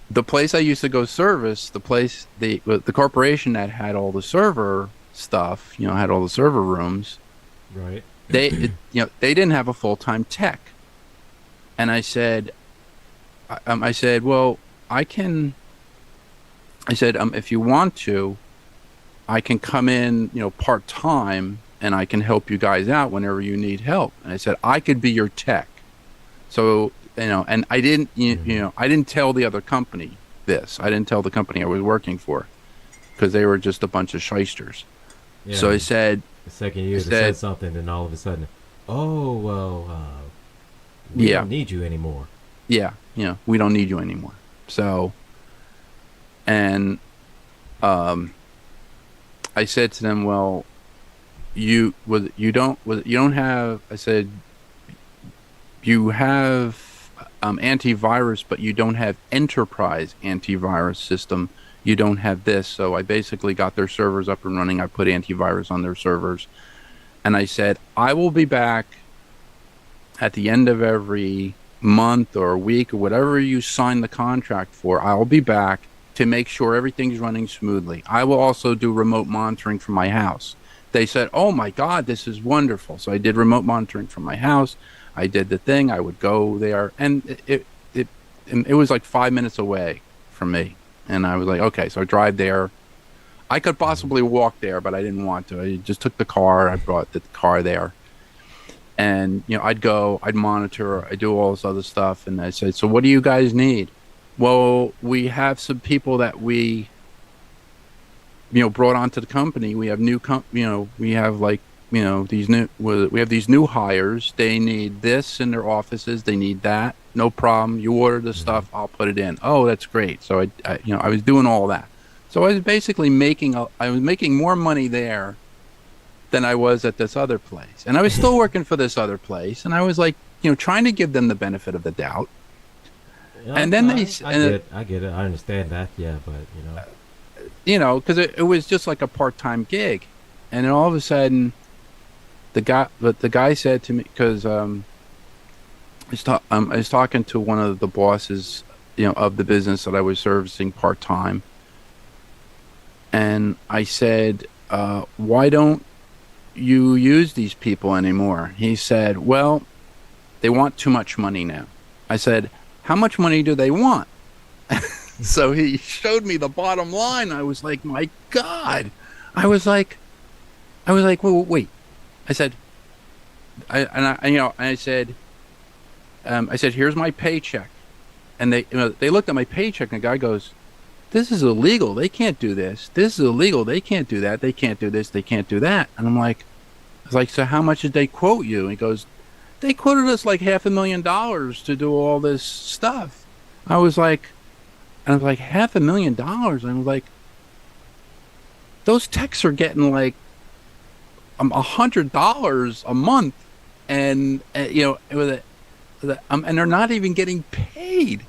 the place I used to go service, the corporation that had all the server stuff, had all the server rooms. Right. They didn't have a full-time tech. And I said, well, I can. I said, if you want to, I can come in, part time, and I can help you guys out whenever you need help. And I said, I could be your tech. So and I didn't, Hmm. I didn't tell the other company this. I didn't tell the company I was working for because they were just a bunch of shysters. Yeah, So I and said, the second I you would have said said, something, then all of a sudden, oh well, we yeah, don't need you anymore. yeah, we don't need you anymore. So, and um, I said to them, well, you don't have. I said you have antivirus, but you don't have enterprise antivirus system. You don't have this. So I basically got their servers up and running. I put antivirus on their servers, and I said I will be back at the end of every month or week or whatever you sign the contract for. I'll be back to make sure everything's running smoothly. I will also do remote monitoring from my house. They said, "Oh my God, this is wonderful." So I did remote monitoring from my house. I did the thing. I would go there, and it was like 5 minutes away from me. And I was like, okay, so I drive there. I could Hmm. possibly walk there, but I didn't want to. I just took the car. I brought the car there, and I'd go, I'd monitor, I do all this other stuff, and I said, so what do you guys need? Well, we have some people that we brought onto the company. We have we have like we have these new hires. They need this in their offices, they need that. No problem, you order the Hmm. stuff, I'll put it in. Oh, that's great. So I was doing all that. So I was basically I was making more money there than I was at this other place. And I was still working for this other place. And I was like, trying to give them the benefit of the doubt. Yeah, And then I get it, I understand that. Yeah, but because it was just like a part-time gig. And then all of a sudden, the guy said to me, because I was talking to one of the bosses, of the business that I was servicing part-time. And I said, why don't you use these people anymore? He said, well, they want too much money now. I said, how much money do they want? So he showed me the bottom line. I was like, my God. I was like, well, wait. I said, I said, here's my paycheck. And they looked at my paycheck and the guy goes, this is illegal. They can't do this. This is illegal. They can't do that. They can't do this. They can't do that. And I was like, so how much did they quote you? And he goes, they quoted us like $500,000 to do all this stuff. I was like, and I was like, $500,000. And I was like, those techs are getting like $100 a month, and and they're not even getting paid.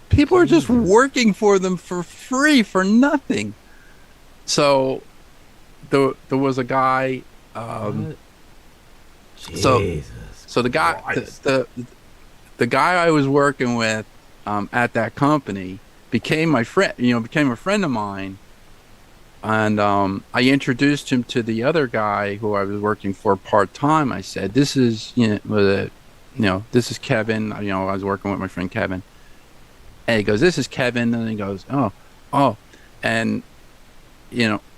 People are just Jesus. working for them for free for nothing. So there was a guy. Um, What? so Jesus so the guy Christ. the guy I was working with at that company became my friend. Became a friend of mine, and I introduced him to the other guy who I was working for part time. I said, "This is this is Kevin." I was working with my friend Kevin, and he goes, "This is Kevin," and he goes, "Oh," and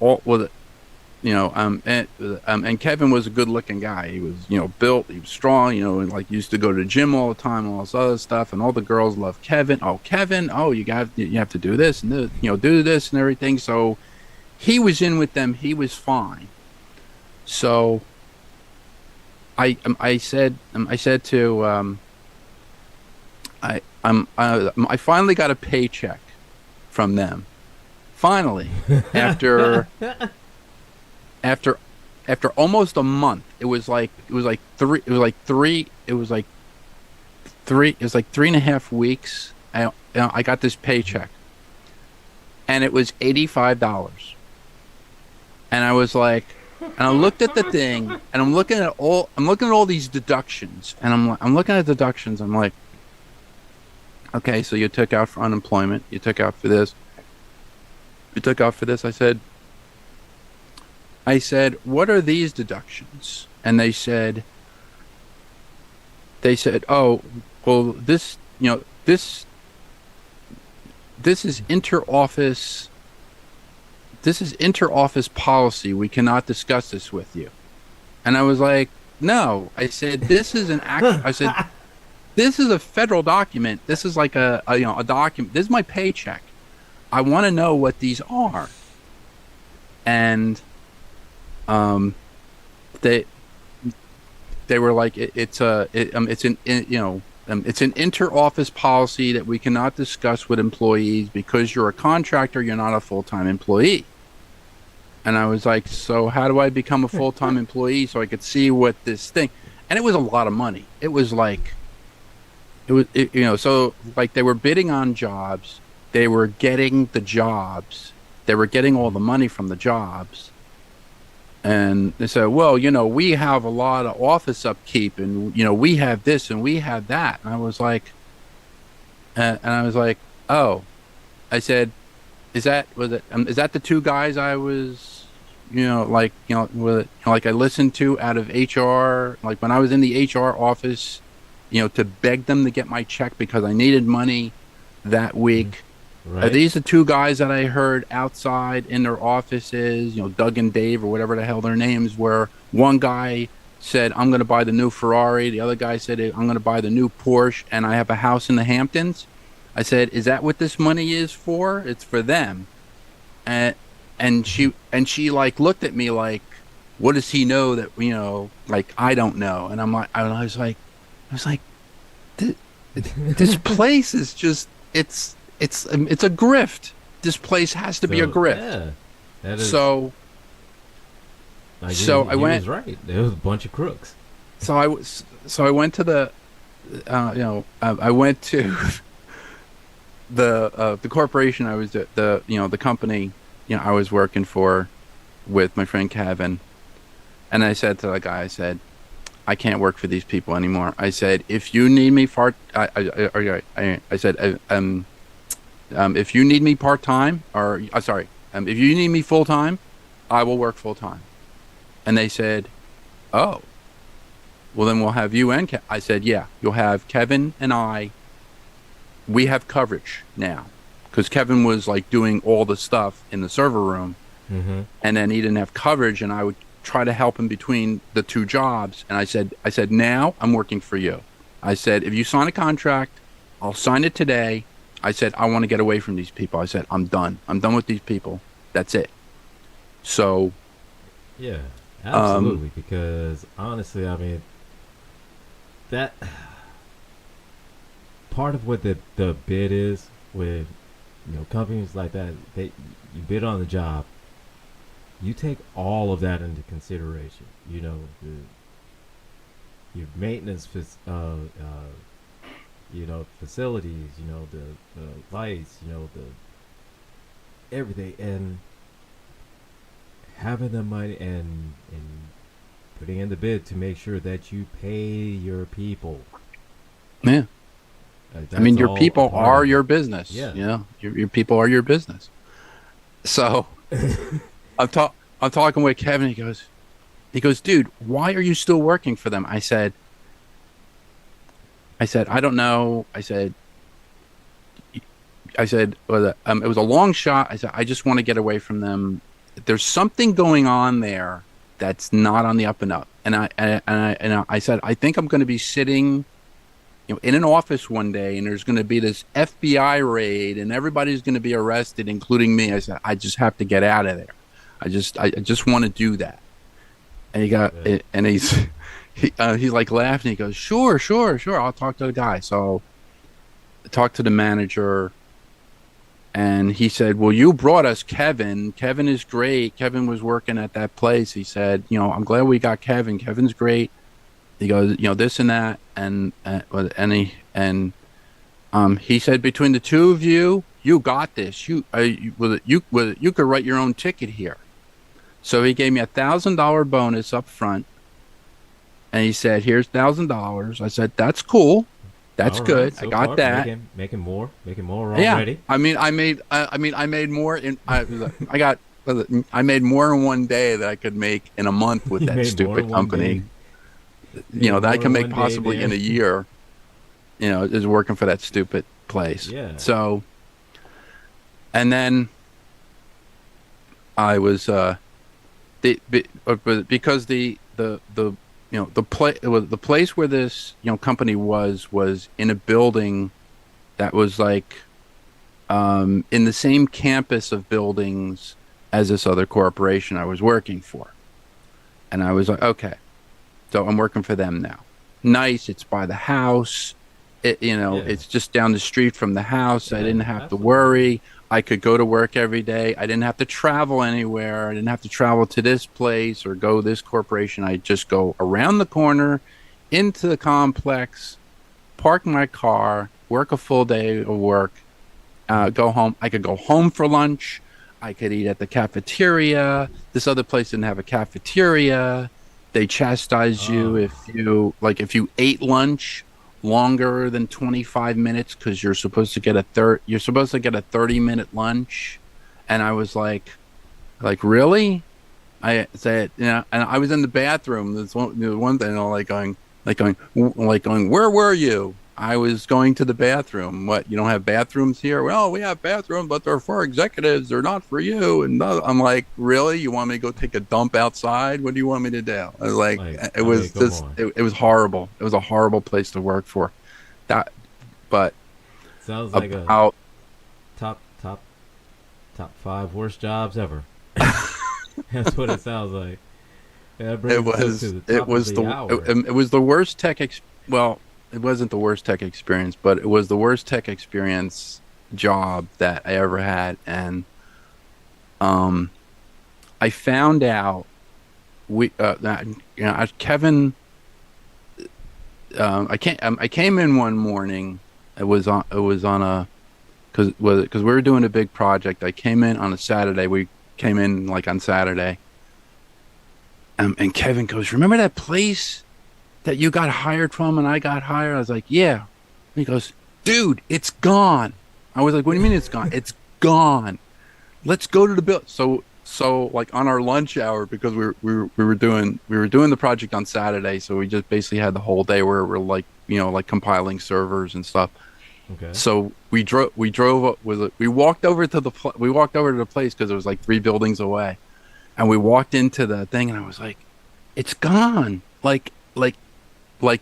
all well, and Kevin was a good-looking guy. He was, built. He was strong. And like used to go to the gym all the time, all this other stuff. And all the girls love Kevin. Oh, Kevin. Oh, you have to do this and this, do this and everything. So he was in with them. He was fine. So I said to I finally got a paycheck from them. Finally, after after after almost a month. It was like 3.5 weeks. I got this paycheck, and it was $85. And I was like, and I looked at the thing, and I'm looking at all these deductions, and I'm looking at deductions. I'm like, okay, so you took out for unemployment, you took out for this, you took out for this. I said, what are these deductions? And they said, oh, well, this is interoffice. This is interoffice policy. We cannot discuss this with you. And I was like, no. I said, this is an act. this is a federal document. This is like a document. This is my paycheck. I want to know what these are. And um, they they were like, it's an inter-office policy that we cannot discuss with employees because you're a contractor. You're not a full-time employee. And I was like, so how do I become a full-time employee so I could see what this thing? And it was a lot of money. It was like, so like they were bidding on jobs. They were getting the jobs. They were getting all the money from the jobs. And they said, well, we have a lot of office upkeep and, we have this and we have that. And I was like, oh, I said, is that the two guys I was, like I listened to out of HR, like when I was in the HR office, to beg them to get my check because I needed money that week. Right. Are these the two guys that I heard outside in their offices, Doug and Dave or whatever the hell their names were? One guy said, I'm going to buy the new Ferrari. The other guy said, I'm going to buy the new Porsche and I have a house in the Hamptons. I said, is that what this money is for? It's for them. And she like looked at me like, what does he know that, like, I don't know. And I was like, this place is just, it's a grift. This place has to be a grift. Yeah, that is. So I went. He was right. There was a bunch of crooks. So I went to the, I went to the corporation I was at, the company, I was working for, with my friend Kevin, and I said to the guy, I said, I can't work for these people anymore. I said, if you need me I said, if you need me part-time, or if you need me full-time, I will work full-time. And they said, oh, well then we'll have you and I said, yeah, you'll have Kevin and I. We have coverage now because Kevin was like doing all the stuff in the server room, and then he didn't have coverage, and I would try to help him between the two jobs. And I said, now I'm working for you. I said, if you sign a contract, I'll sign it today. I said, I want to get away from these people. I said, I'm done. I'm done with these people. That's it. So. Yeah, absolutely. Because honestly, I mean, that part of what the bid is with, companies like that, you bid on the job, you take all of that into consideration. Your maintenance, facilities, the lights, the everything, and having the money and putting in the bid to make sure that you pay your people. Yeah. I mean, your people are your business. Yeah. Your people are your business. So I'm talking with Kevin. He goes, dude, why are you still working for them? I said, I don't know. I said, well, it was a long shot. I said, I just want to get away from them. There's something going on there that's not on the up and up. And I said, I think I'm going to be sitting, in an office one day, and there's going to be this FBI raid, and everybody's going to be arrested, including me. I said, I just have to get out of there. I just want to do that. And he's like laughing. He goes, sure. I'll talk to the guy. So I talked to the manager, and he said, well, you brought us Kevin. Kevin is great. Kevin was working at that place. He said, I'm glad we got Kevin. Kevin's great. He goes, this and that. He said, between the two of you, you got this. You could write your own ticket here. So he gave me $1,000 bonus up front. And he said, here's $1,000. I said, that's cool. That's all good. Right, so I got that. Making more already. Yeah. I made more I made more in one day that I could make in a month with that stupid company. That I can make possibly in a year, is working for that stupid place. Yeah. So, and then I was, because the the place where this company was in a building that was like in the same campus of buildings as this other corporation I was working for. And I was like, okay, so I'm working for them now. Nice. It's by the house. Yeah. It's just down the street from the house. I Yeah. didn't have to Absolutely. worry. I could go to work every day. I didn't have to travel anywhere. I didn't have to travel to this place or go this corporation. I just go around the corner into the complex, park my car, work a full day of work, go home. I could go home for lunch. I could eat at the cafeteria. This other place didn't have a cafeteria. They chastised you Oh. if you ate lunch longer than 25 minutes because you're supposed to get a 30-minute lunch. And I was like really? I said, and I was in the bathroom. One thing, where were you? I was going to the bathroom. What, you don't have bathrooms here? Well, we have bathrooms, but they're for executives. They're not for you. And I'm like, really? You want me to go take a dump outside? What do you want me to do? I was like, Like, it I mean, was come just, on. it was horrible. It was a horrible place to work for. That, but Sounds like a about, top, top, top five worst jobs ever. That's what it sounds like. That brings us to the it top of was the hour. it was the worst well, it wasn't the worst tech experience, but it was the worst tech experience job that I ever had. And um I found out that Kevin, I came in one morning. It was on a because we were doing a big project. I came in on a Saturday. We came in like on Saturday. And Kevin goes, "Remember that place that you got hired from and I got hired?" I was like, "Yeah." And he goes, "Dude, it's gone." I was like, "What do you mean it's gone?" "It's gone. Let's go to the bill." So like on our lunch hour, because we were doing the project on Saturday, so we just basically had the whole day where we're like like compiling servers and stuff. Okay. So we drove up with it. We walked over to the place because it was like three buildings away, and we walked into the thing, and I was like, "It's gone." Like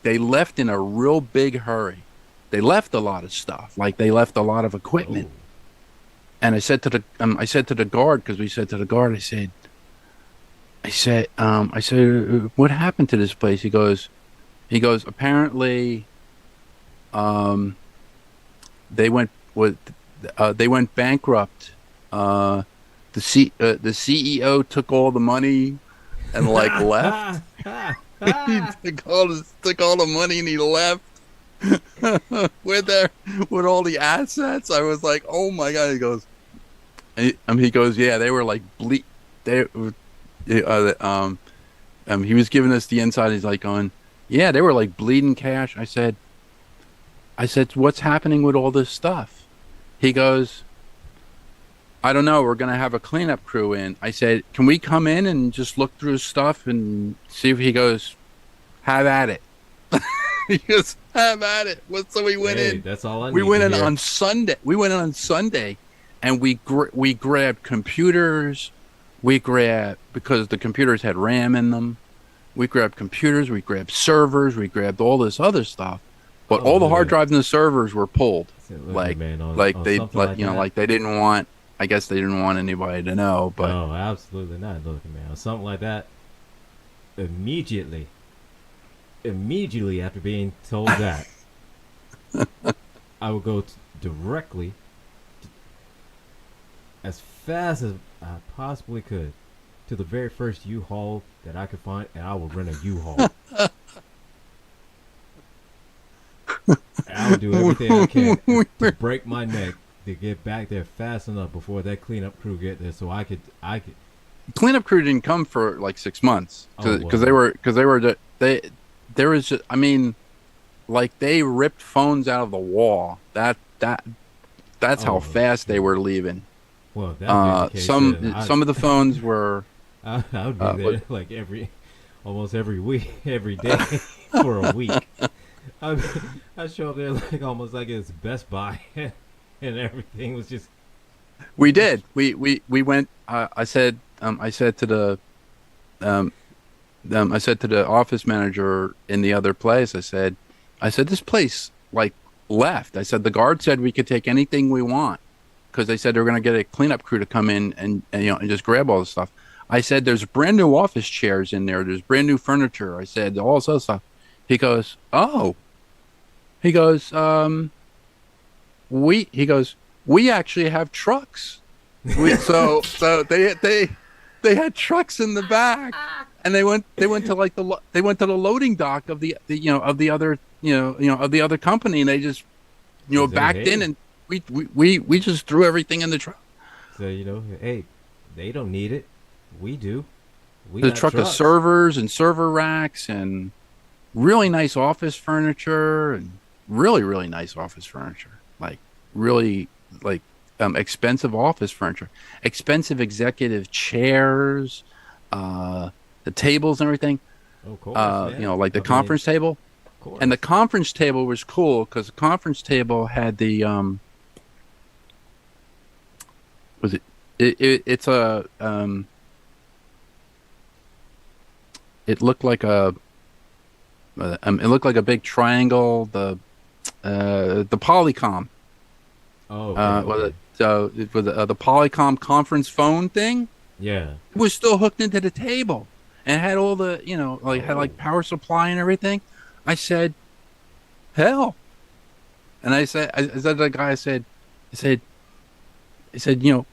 they left in a real big hurry. They left a lot of stuff. Like they left a lot of Oh. equipment. And I said to the guard, because we said to the guard, I said, "What happened to this place?" He goes, "Apparently, um, they went with, they went bankrupt. The CEO took all the money and like left. He took all the money and he left with there with all the assets." I was like, "Oh my God." He goes, "Yeah, they were like they he was giving us the inside. He's like going, "Yeah, they were like bleeding cash." I said, "What's happening with all this stuff?" He goes, "I don't know. We're gonna have a cleanup crew in." I said, "Can we come in and just look through his stuff and see if?" He goes, "Have at it." He goes, "Have at it." So we went Hey, in. that's all I We need to went in hear. on Sunday. And we grabbed computers. We grabbed, because the computers had RAM in them. We grabbed computers. We grabbed servers. We grabbed all this other stuff. But Oh, all the hard look drives and the servers were pulled. look at man Like on they something like that. like they didn't want. I guess they didn't want anybody to know. But No, absolutely not. Look at man on something like that. Immediately, immediately after being told that, I would go directly as fast as I possibly could to the very first U-Haul that I could find, and I would rent a U-Haul. And I would do everything I can we to were, break my neck to get back there fast enough before that cleanup crew get there, so I could. cleanup crew didn't come for like 6 months Oh because well. they were they there was just, I mean, like they ripped phones out of the wall. That's how Oh fast they were leaving. well. If that be the case, then Some of the phones were I would be what there like almost every week, every day for a week. I I show up there like almost like it's Best Buy, and everything was just we did. We went. I said to the um I said to the office manager in the other place, I said this place like left. I said the guard said we could take anything we want because they said they were going to get a cleanup crew to come in and and just grab all the stuff. I said there's brand new office chairs in there. There's brand new furniture. I said all this other stuff. He goes, oh. He goes, he goes, we actually have trucks. So they had trucks in the back, and they went to like they went to the loading dock of the of the other of the other company, and they just Say, backed in, hey, and we just threw everything in the truck. so hey, they don't need it. We do. We The got truck of trucks. servers and server racks and really nice office furniture and really nice office furniture, like really like expensive office furniture, expensive executive chairs, the tables and everything. Of course, Like I the mean, conference table. of And the course. conference table was cool because the conference table had the was it's a it looked like it looked like a big triangle. The Polycom Oh, okay, was okay. it it was the Polycom conference phone thing. Yeah. It was still hooked into the table and had all the had Oh, like power supply and everything. I said hell, and I said to the guy I said I said you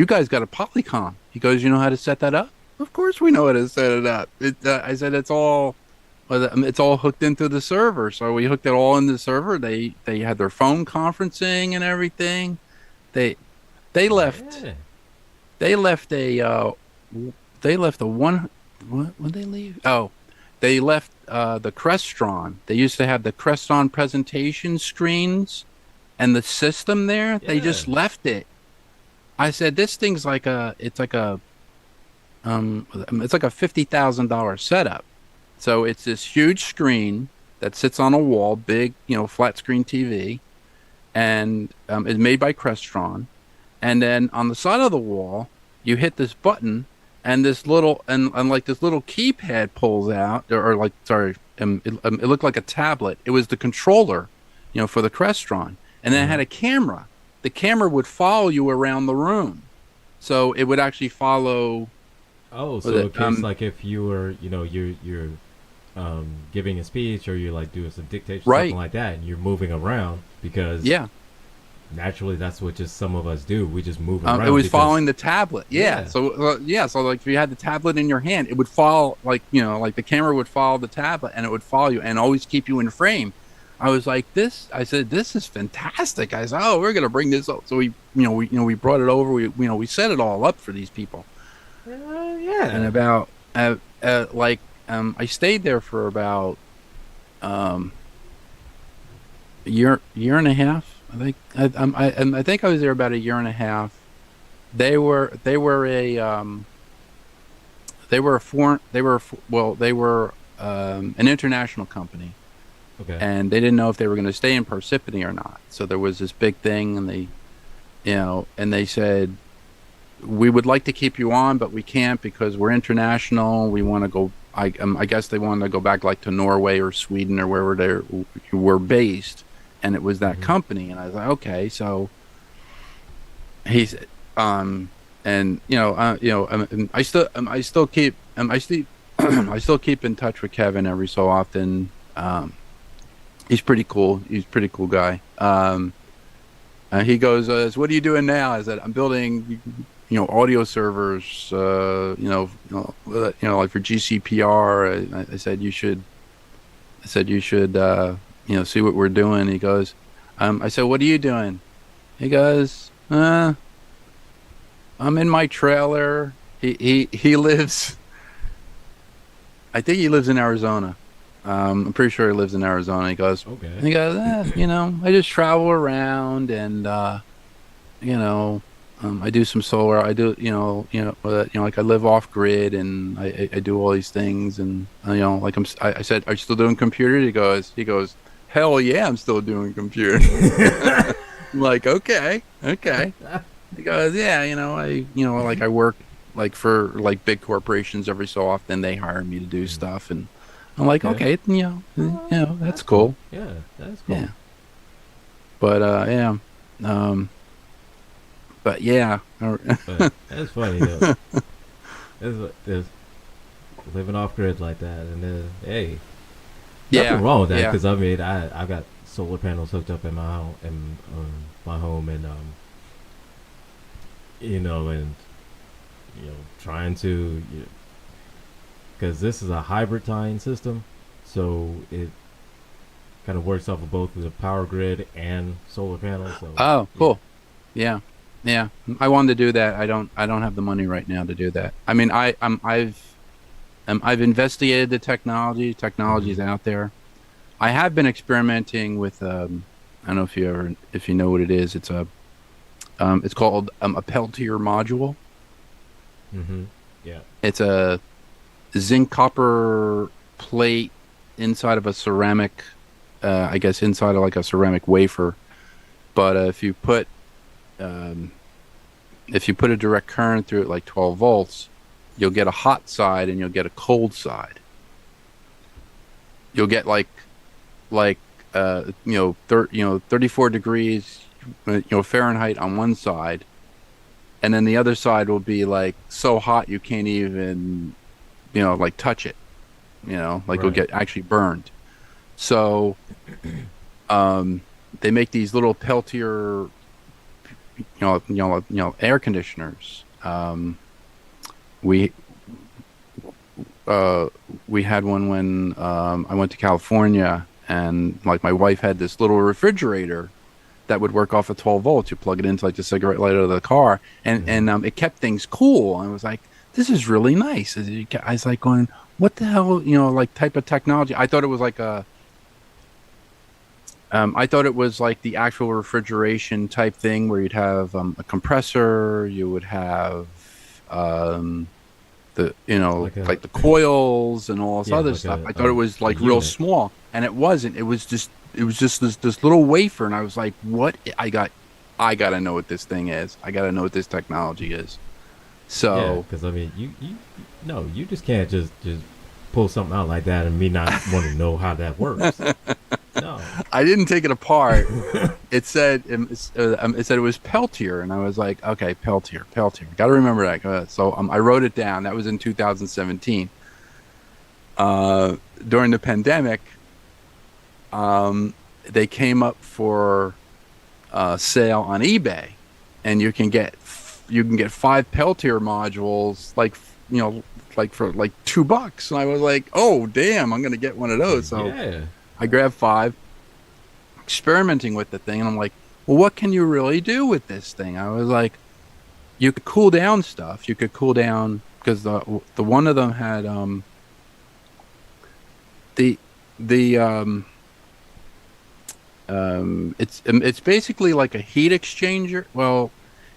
guys got a Polycom. He goes, you know how to set that up? Of course we know how to set it up. I said it's all hooked into the server. So we hooked it all into the server. They had their phone conferencing and everything. They they left yeah. they left a they left a one what would they leave? Oh, they left the Crestron. They used to have the Crestron presentation screens and the system there. They Yeah. just left it. I said this thing's like it's like a $50,000 setup. So it's this huge screen that sits on a wall, big, flat screen TV, and it's made by Crestron. And then on the side of the wall, you hit this button, and like this little keypad pulls out, or like sorry, it looked like a tablet. It was the controller, for the Crestron, and then it had Uh-huh. a camera. The camera would follow you around the room, so it would actually follow. Oh, Was so it? in case like if you were, you're giving a speech or you're like doing some dictation, something Right. like that, and you're moving around because Yeah. naturally that's what just some of us do. We just move It around was because following the tablet. Yeah. yeah, So like if you had the tablet in your hand, it would follow like like the camera would follow the tablet and it would follow you and always keep you in frame. I was like this. I said this is fantastic. I said, oh, we're gonna bring this up. So we brought it over. We set it all up for these people. And yeah. about I stayed there for about um year and a half. I think I think I was there about a year and a half. They were a foreign they were a fo- well they were an international company, Okay. and they didn't know if they were going to stay in Parsippany or not. So there was this big thing, and they said we would like to keep you on, but we can't because we're international. We want to go. I guess they wanted to go back like to Norway or Sweden or wherever they were based, and it was that Hmm. company. And I was like, okay, so he's and I still keep I still keep in touch with Kevin every so often. He's pretty cool. He's a pretty cool guy. He goes, so what are you doing now? I said, I'm building, audio servers, like for GCPR. I said you should, see what we're doing. He goes, I said, what are you doing? He goes, I'm in my trailer. He lives, I think he lives in Arizona. I'm pretty sure he lives in Arizona. Okay. He goes, I just travel around and, I do some solar. I do, like I live off grid and I do all these things. And, like I said, are you still doing computers? He goes, hell yeah, I'm still doing computers. I'm like, okay. He goes, yeah, like I work, like for like big corporations. Every so often they hire me to do Mm. stuff, and I'm like, Okay. okay, that's That's cool. cool. Yeah, that's cool. Yeah, but yeah, um, but yeah, But that's funny though. There's living off grid like that, and hey, nothing yeah, wrong with that yeah, because I mean I got solar panels hooked up in my house in my home, and and trying to because this is a hybrid tying system, so it kind of works off of both the power grid and solar panels. So oh, yeah. cool. Yeah. Yeah. I wanted to do that. I don't have the money right now to do that. I mean, I've investigated the technology. Mm-hmm. Technology's out there. I have been experimenting with I don't know if you know what it is. It's called a Peltier module. Mm-hmm. Yeah. It's a zinc copper plate inside of a ceramic I guess inside of like a ceramic wafer. But um if you put a direct current through it, like 12 volts, you'll get a hot side and you'll get a cold side. You'll get like 34 degrees Fahrenheit on one side, and then the other side will be like so hot you can't even like touch it. Like you'll Right. get actually burned. So um they make these little Peltier air conditioners. We uh, we had one when I went to California, and like my wife had this little refrigerator that would work off of 12 volts. You plug it into like the cigarette lighter of the car, and Mm-hmm. and it kept things cool. I was like, this is really nice. I was like going, what the hell, like type of technology? I thought it was like the actual refrigeration type thing where you'd have a compressor, you would have um, Like a like the coils and all this yeah, other like stuff. I thought it was a like real unit. small, and it wasn't. It was just this little wafer, and I was like, "What? I gotta know what this thing is. I gotta know what this technology is." Yeah, So because I mean, you no, you just can't just pull something out like that and me not want to know how that works. No. I didn't take it apart. It said it was Peltier, and I was like, okay, Peltier. Got to remember that. So I wrote it down. That was in 2017. Uh, During the pandemic, um, they came up for sale on eBay, and you can get 5 Peltier modules, like for like $2. And I was like, oh damn, I'm gonna get one of those. So Yeah. I grabbed 5, experimenting with the thing, and I'm like, well, what can you really do with this thing? I was like, you could cool down stuff. You could cool down because the one of them had the the it's basically like a heat exchanger. Well,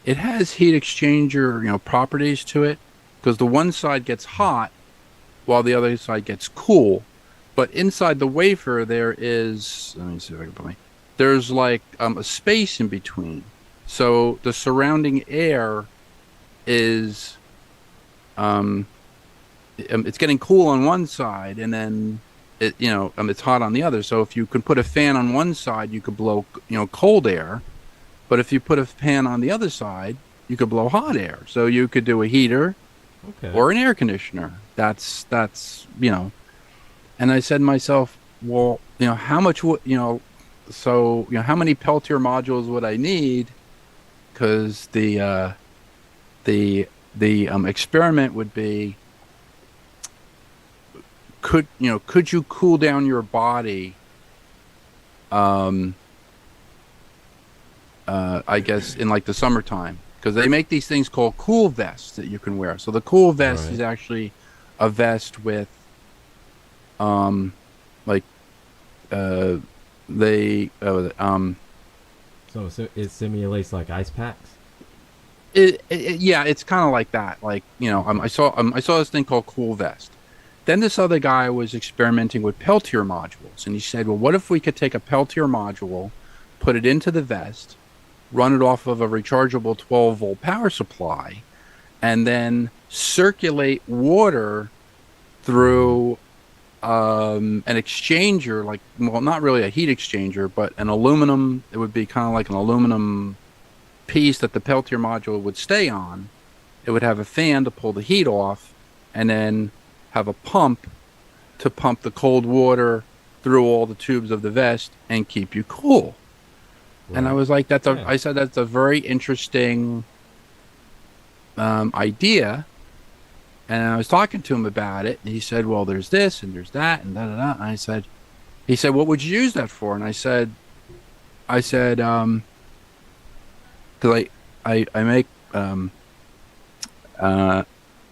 it has heat exchanger properties to it because the one side gets hot while the other side gets cool. But inside the wafer there is, let me see if I can put my, there's like a space in between. So the surrounding air is um it's getting cool on one side, and then it's hot on the other. So if you could put a fan on one side, you could blow cold air, but if you put a fan on the other side, you could blow hot air. So you could do a heater Okay. or an air conditioner. That's. And I said to myself, well, how much would so how many Peltier modules would I need? Because the experiment would be, could you cool down your body, um I guess in like the summertime, because they make these things called cool vests that you can wear. So the cool vest is Right. actually a vest with um like uh they So it simulates like ice packs. yeah, it's kind of like that. Like, Okay. I saw this thing called cool vest. Then this other guy was experimenting with Peltier modules, and he said, well, what if we could take a Peltier module, put it into the vest, run it off of a rechargeable 12-volt power supply, and then circulate water Mm-hmm. through an exchanger, like, well, not really a heat exchanger, but an aluminum. It would be kind of like an aluminum piece that the Peltier module would stay on. It would have a fan to pull the heat off, and then have a pump to pump the cold water through all the tubes of the vest and keep you cool. And I Right. was like, Yeah. I said, that's a very interesting idea. And I was talking to him about it. And he said, well, there's this and there's that and da da da. And he said, what would you use that for? And I said, because I make, uh,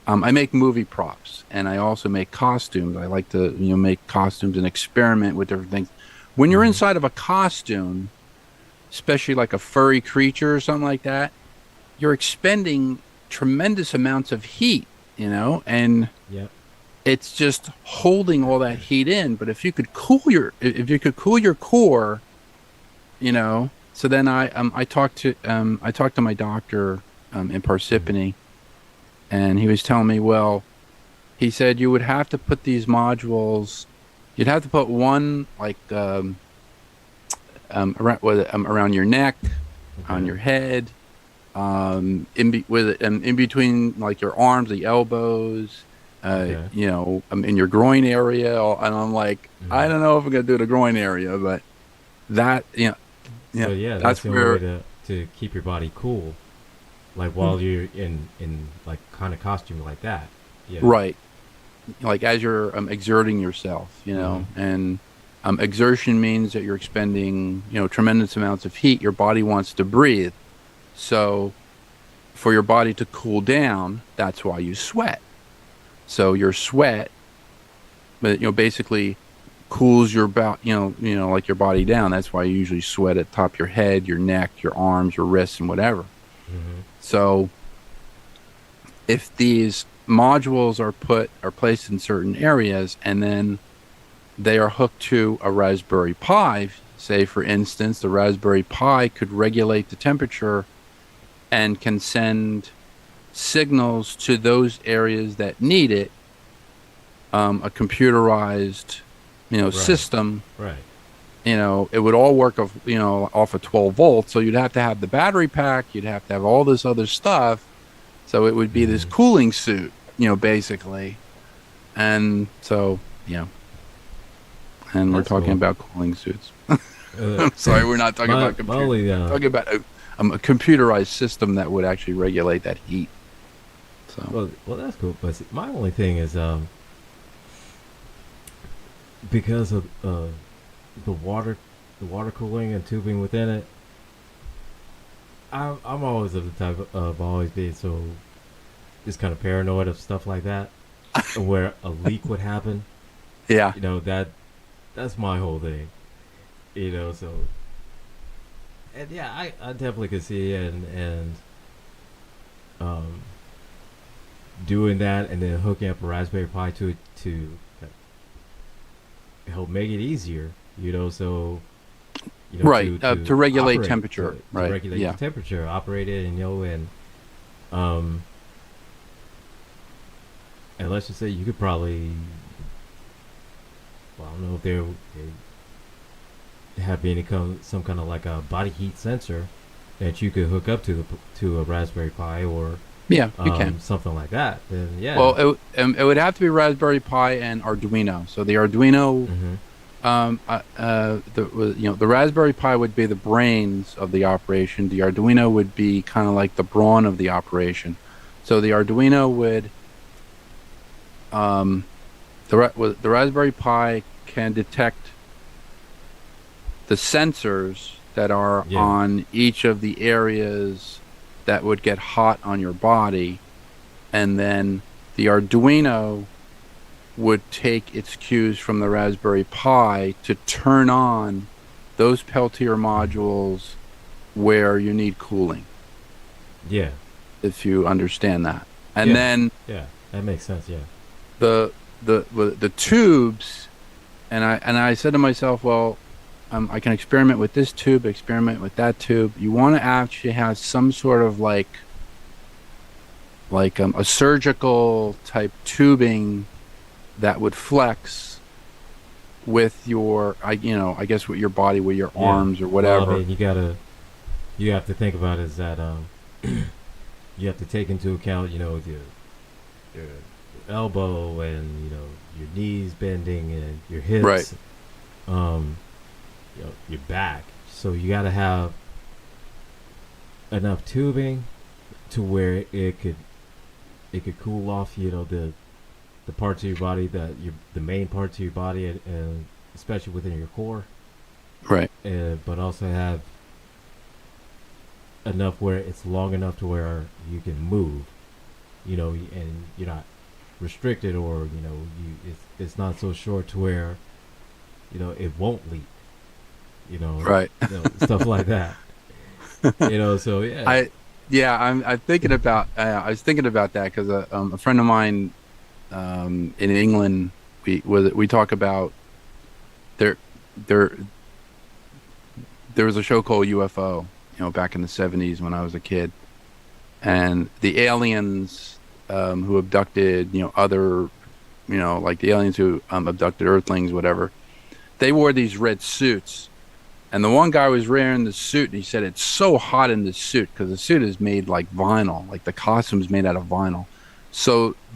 I make movie props and I also make costumes. I like to, make costumes and experiment with different things. When you're Mm-hmm. inside of a costume, especially like a furry creature or something like that, you're expending tremendous amounts of heat, and Yep. it's just holding all that heat in. But if you could cool your core, so then I talked to my doctor in Mm-hmm. Parsippany, and he was telling me, well, he said you would have to put these modules, you'd have to put one like around your neck, on Okay. your head, in between like your arms, the elbows, Okay. in your groin area. And I'm like, I Mm-hmm. don't know if I'm gonna do the groin area, but that, So yeah, that's that's the only way where, to keep your body cool, like while you're in like kind of costume like that. Yeah. right, like as you're exerting yourself, Mm-hmm. and exertion means that you're expending, tremendous amounts of heat. Your body wants to breathe, so for your body to cool down, that's why you sweat. So your sweat, but basically cools your like your body down. That's why you usually sweat at the top of your head, your neck, your arms, your wrists, and whatever. Mm-hmm. So if these modules are placed in certain areas and then they are hooked to a Raspberry Pi, say for instance, the Raspberry Pi could regulate the temperature and can send signals to those areas that need it, a computerized, Right. system. Right. It would all work off of 12 volts. So you'd have to have the battery pack. You'd have to have all this other stuff. So it would be this Mm-hmm. cooling suit, basically. And so, and we're That's talking cool. about cooling suits. Uh, I'm sorry, we're not talking about my computer. only Talking about a computerized system that would actually regulate that heat. So, well that's cool. But see, my only thing is because of the water the water cooling and tubing within it. I'm always of the type of always being so just kind of paranoid of stuff like that, where a leak would happen. yeah, That's my whole thing. So and yeah, I definitely could see and um doing that and then hooking up a Raspberry Pi to it to help make it easier. So right. to To regulate operate temperature. to Right. regulate the Yeah. temperature, operate it, um and let's just say you could probably, well, I don't know if they have any some kind of like a body heat sensor that you could hook up to a Raspberry Pi or Yeah, you can. something like that. Then yeah. Well, it would have to be Raspberry Pi and Arduino. So the Arduino, Mm-hmm. the Raspberry Pi would be the brains of the operation. The Arduino would be kind of like the brawn of the operation. So the Arduino would, um, the Raspberry Pi can detect the sensors that are Yeah. on each of the areas that would get hot on your body, and then the Arduino would take its cues from the Raspberry Pi to turn on those Peltier modules where you need cooling, Yeah. if you understand that. And Yeah. then Yeah. That makes sense. Yeah. the tubes, and I said to myself, well, I can experiment with this tube, experiment with that tube. You want to actually have some sort of like like a surgical type tubing that would flex with your, I guess with your body, with your Yeah. arms or Well, I whatever. mean, you have to think about is that you have to take into account, your elbow and your knees bending and your Right, hips, um, your back. So you got to have enough tubing to where it could cool off, the parts of your body the main parts of your body, and especially within your core, right, but also have enough where it's long enough to where you can move, and you're not restricted, or it's not so short to where it won't leak, right. stuff like that. So yeah. I, yeah, I'm thinking about. I was thinking about that because a friend of mine in England, we talk about there there there was a show called UFO, back in the 70s when I was a kid, and the aliens who abducted, other, like the aliens who abducted Earthlings, whatever. They wore these red suits, and the one guy was wearing the suit, and he said it's so hot in the suit because the suit is made like vinyl, like the costume's made out of vinyl. So Hmm.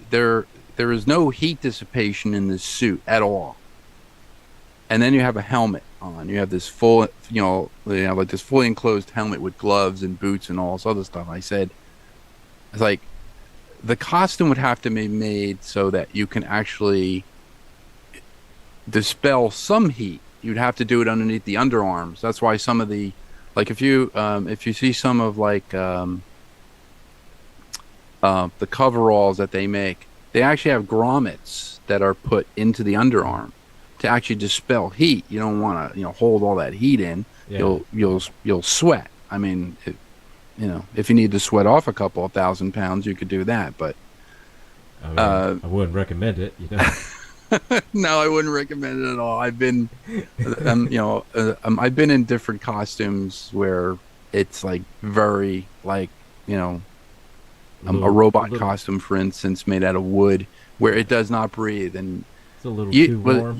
there, there is no heat dissipation in this suit at all. And then you have a helmet on. You have this full, like this fully enclosed helmet with gloves and boots and all this other stuff. I said, it's like the costume would have to be made so that you can actually dispel some heat. You'd have to do it underneath the underarms. That's why some of the, like if you see some of like the coveralls that they make, they actually have grommets that are put into the underarm to actually dispel heat. You don't want to, hold all that heat in. Yeah. You'll sweat. I mean, if you need to sweat off a couple of 1,000 pounds, you could do that. But I mean, uh, I wouldn't recommend it. no, I wouldn't recommend it at all. I've been in different costumes where it's like very like, you know, a a little, a robot little, costume, for instance, made out of wood, where yeah. it does not breathe, and It's a little you, too well, warm.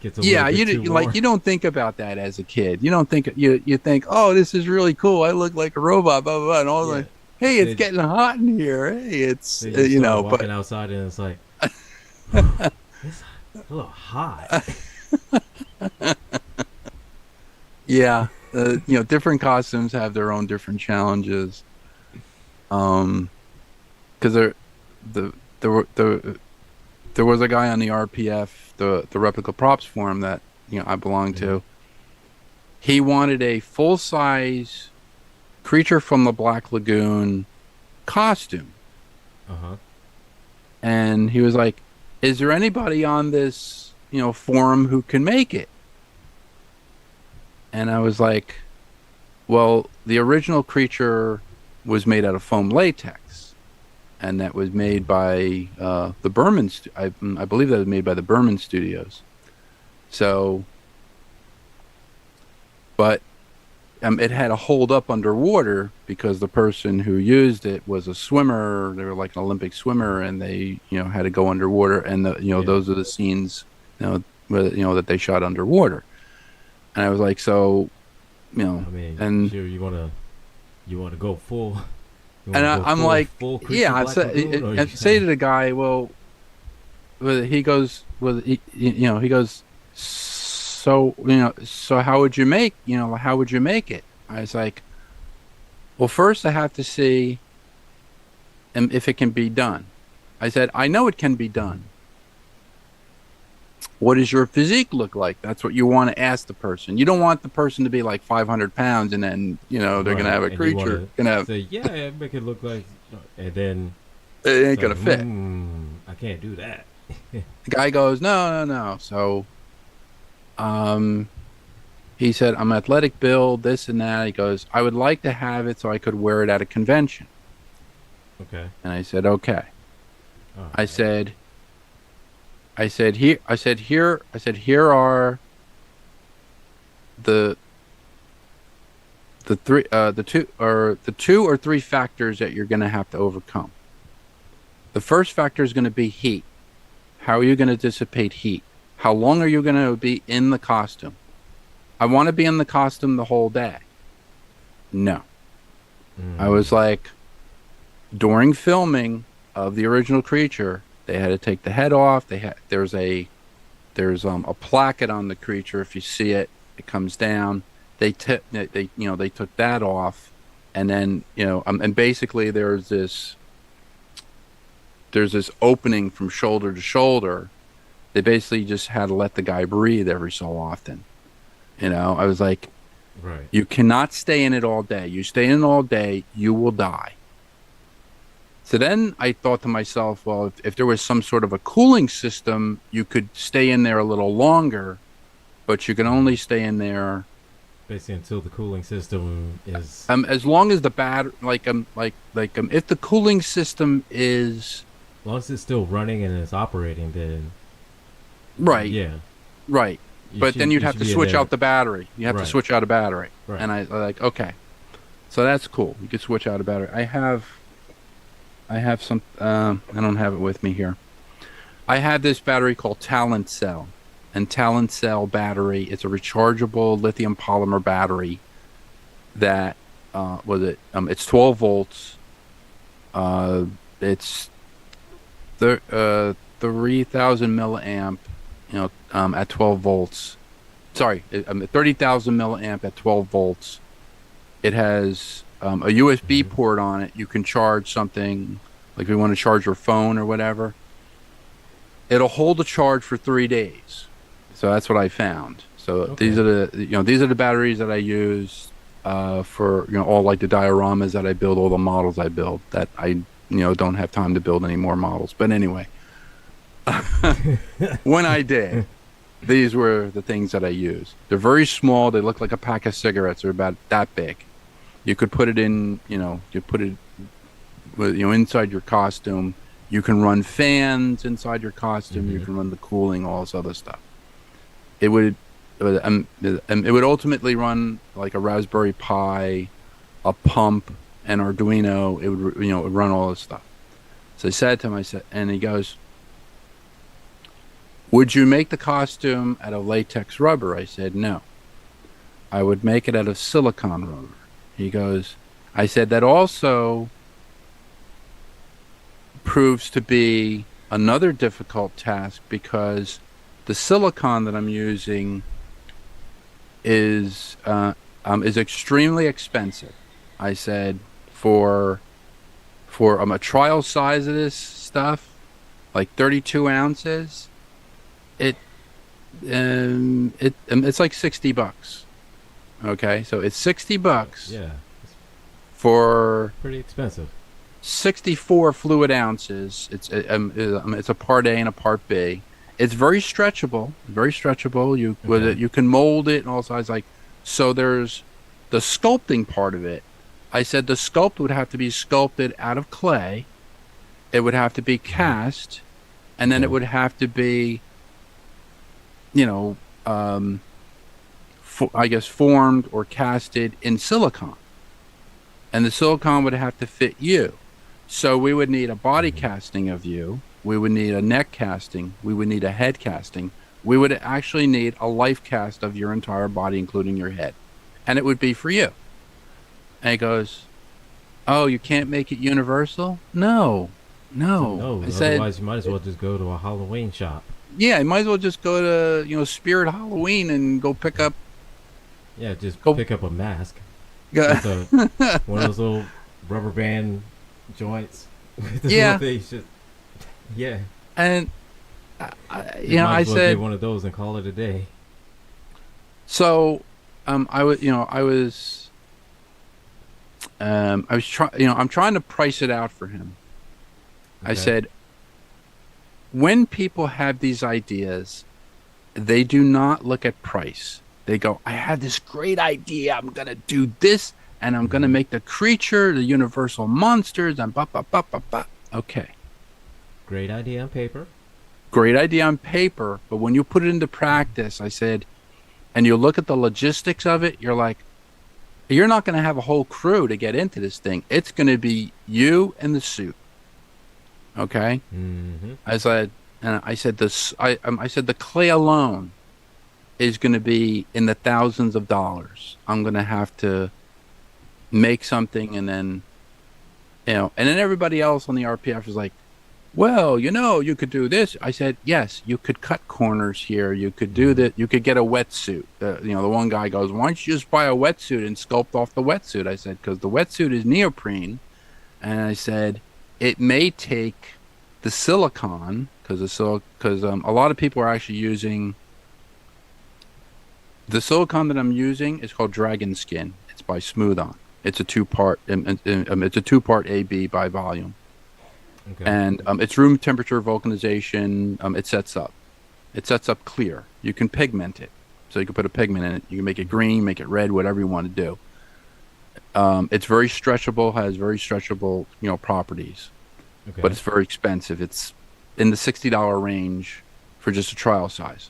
Gets a little yeah, bit too like warm. you don't think about that as a kid. You don't think you think, oh, this is really cool. I look like a robot, blah blah blah, and all Yeah. like, hey, it's Then getting hot in here. Hey, it's then you start walking outside and it's like, it's a little hot. yeah, different costumes have their own different challenges. Um, because the there were there was a guy on the RPF, the replica props forum that I belonged Hmm. to. He wanted a full size creature from the Black Lagoon costume, Uh huh. and he was like, "Is there anybody on this forum who can make it?" And I was like, "Well, the original creature was made out of foam latex." And that was made by the Berman. I believe that was made by the Berman Studios. So, but it had to hold up underwater because the person who used it was a swimmer. They were like an Olympic swimmer, and they had to go underwater. And Yeah. those are the scenes that they shot underwater. And I was like, so I mean, and sure, you want to go full. You want and to go I'm full like, full creature yeah. Black Lagoon, or I say to the guy, well, he goes, well, he goes, so so how would you make it? I was like, well, first I have to see if it can be done. I said, I know it can be Mhm. done. What does your physique look like? That's what you want to ask the person. You don't want the person to be like 500 pounds and then they're gonna Right, have a and you want creature. to Gonna have say, yeah, make it look like, and then it it's ain't like, gonna fit. I can't do that. The guy goes, no, no, no. So um, he said, I'm athletic build, this and that. He goes, I would like to have it so I could wear it at a convention. Okay. And I said, okay. All I right. said, here are the the two or three factors that you're going to have to overcome. The first factor is going to be heat. How are you going to dissipate heat? How long are you going to be in the costume? I want to be in the costume the whole day. No. I was like, during filming of the original creature, they had to take the head off. There's a placket on the creature. If you see it, it comes down. They took that off, and then and basically there's this opening from shoulder to shoulder. They basically just had to let the guy breathe every so often. I was like, Right. you cannot stay in it all day. You stay in it all day, you will die. So then I thought to myself, well, if there was some sort of a cooling system, you could stay in there a little longer, but you can only stay in there Basically, until the cooling system is as long as the if the cooling system is as long as it's still running and it's operating, then right. yeah, Right. But then you'd have to switch out the battery. You have to Right. switch out a battery. Right. And I like, okay. So that's cool. You could switch out a battery. I have some I don't have it with me here. I have this battery called Talent Cell. And Talent Cell battery, it's a rechargeable lithium polymer battery that it's 12 volts. It's 3,000 milliamp, at 12 volts. Sorry, 30,000 milliamp at 12 volts. It has a USB port on it. You can charge something, like if you want to charge your phone or whatever. It'll hold the charge for 3 days. So that's what I found. So Okay. these are the batteries that I use for all like the dioramas that I build, all the models I build that I don't have time to build any more models. But anyway, when I did, these were the things that I use. They're very small. They look like a pack of cigarettes. They're about that big. You could put it in, you put it inside your costume. You can run fans inside your costume. You can run the cooling, all this other stuff. It would ultimately run like a Raspberry Pi, a pump, an Arduino. It would run all this stuff. So I said to him, and he goes, "Would you make the costume out of latex rubber?" I said, "No. I would make it out of silicone rubber." He goes, I said, "That also proves to be another difficult task because the silicone that I'm using is extremely expensive." I said, for a trial size of this stuff, like 32 ounces, it's like $60. Okay, so it's $60 yeah, it's for pretty expensive. 64 fluid ounces. It's a part A and a part B. It's very stretchable. Very stretchable. With it, you can mold it and all sides. Like, so there's the sculpting part of it. I said the sculpt would have to be sculpted out of clay. It would have to be cast, and then it would have to be, I guess formed or casted in silicone, and the silicone would have to fit you. So we would need a body casting of you. We would need a neck casting. We would need a head casting. We would actually need a life cast of your entire body, including your head. And it would be for you. And he goes, "Oh, you can't make it universal?" No. No, I said, otherwise you might as well just go to a Halloween shop. yeah, you might as well just go to, Spirit Halloween and go pick up. Yeah, just Go- pick up a mask. Go- With one of those little rubber band joints. With the Yeah. little things just, yeah. And, You might I as well said, get one of those and call it a day. so, I was trying, I'm trying to price it out for him. I Okay. said, when people have these ideas, they do not look at price. They go, "I had this great idea. I'm going to do this, and I'm going to make the creature, the universal monsters, and blah, blah, blah, blah, blah." Okay. Great idea on paper. Great idea on paper, but when you put it into practice, I said, and you look at the logistics of it, you're like, You're not going to have a whole crew to get into this thing. It's going to be you and the suit. Okay. Mm-hmm. I said, and I said this. I said the clay alone is going to be in the thousands of dollars. I'm going to have to make something, and then and then everybody else on the RPF was like, well, you could do this. I said, yes, you could cut corners here. You could do Mm-hmm. that. You could get a wetsuit. The one guy goes, why don't you just buy a wetsuit and sculpt off the wetsuit? I said, because the wetsuit is neoprene. And I said, it may take the silicon because a lot of people are actually using the silicon that I'm using is called Dragon Skin. It's by Smooth On. It's a two-part AB by volume, Okay. and it's room temperature vulcanization. It sets up clear. You can pigment it, so you can put a pigment in it. You can make it green, make it red, whatever you want to do. It's very stretchable, has very stretchable, properties, but Okay. it's very expensive. It's in the $60 range for just a trial size.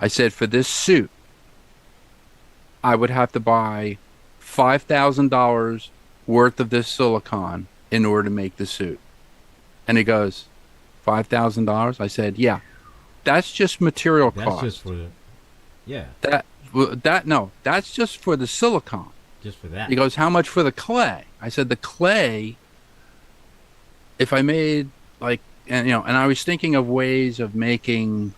I said for this suit, I would have to buy $5,000 worth of this silicon in order to make the suit. And he goes, $5,000? I said, yeah, that's just material That's just cost. for the. Yeah. No, that's just for the silicon. Just for that. He goes, how much for the clay? I said, the clay, if I made like, and I was thinking of ways of making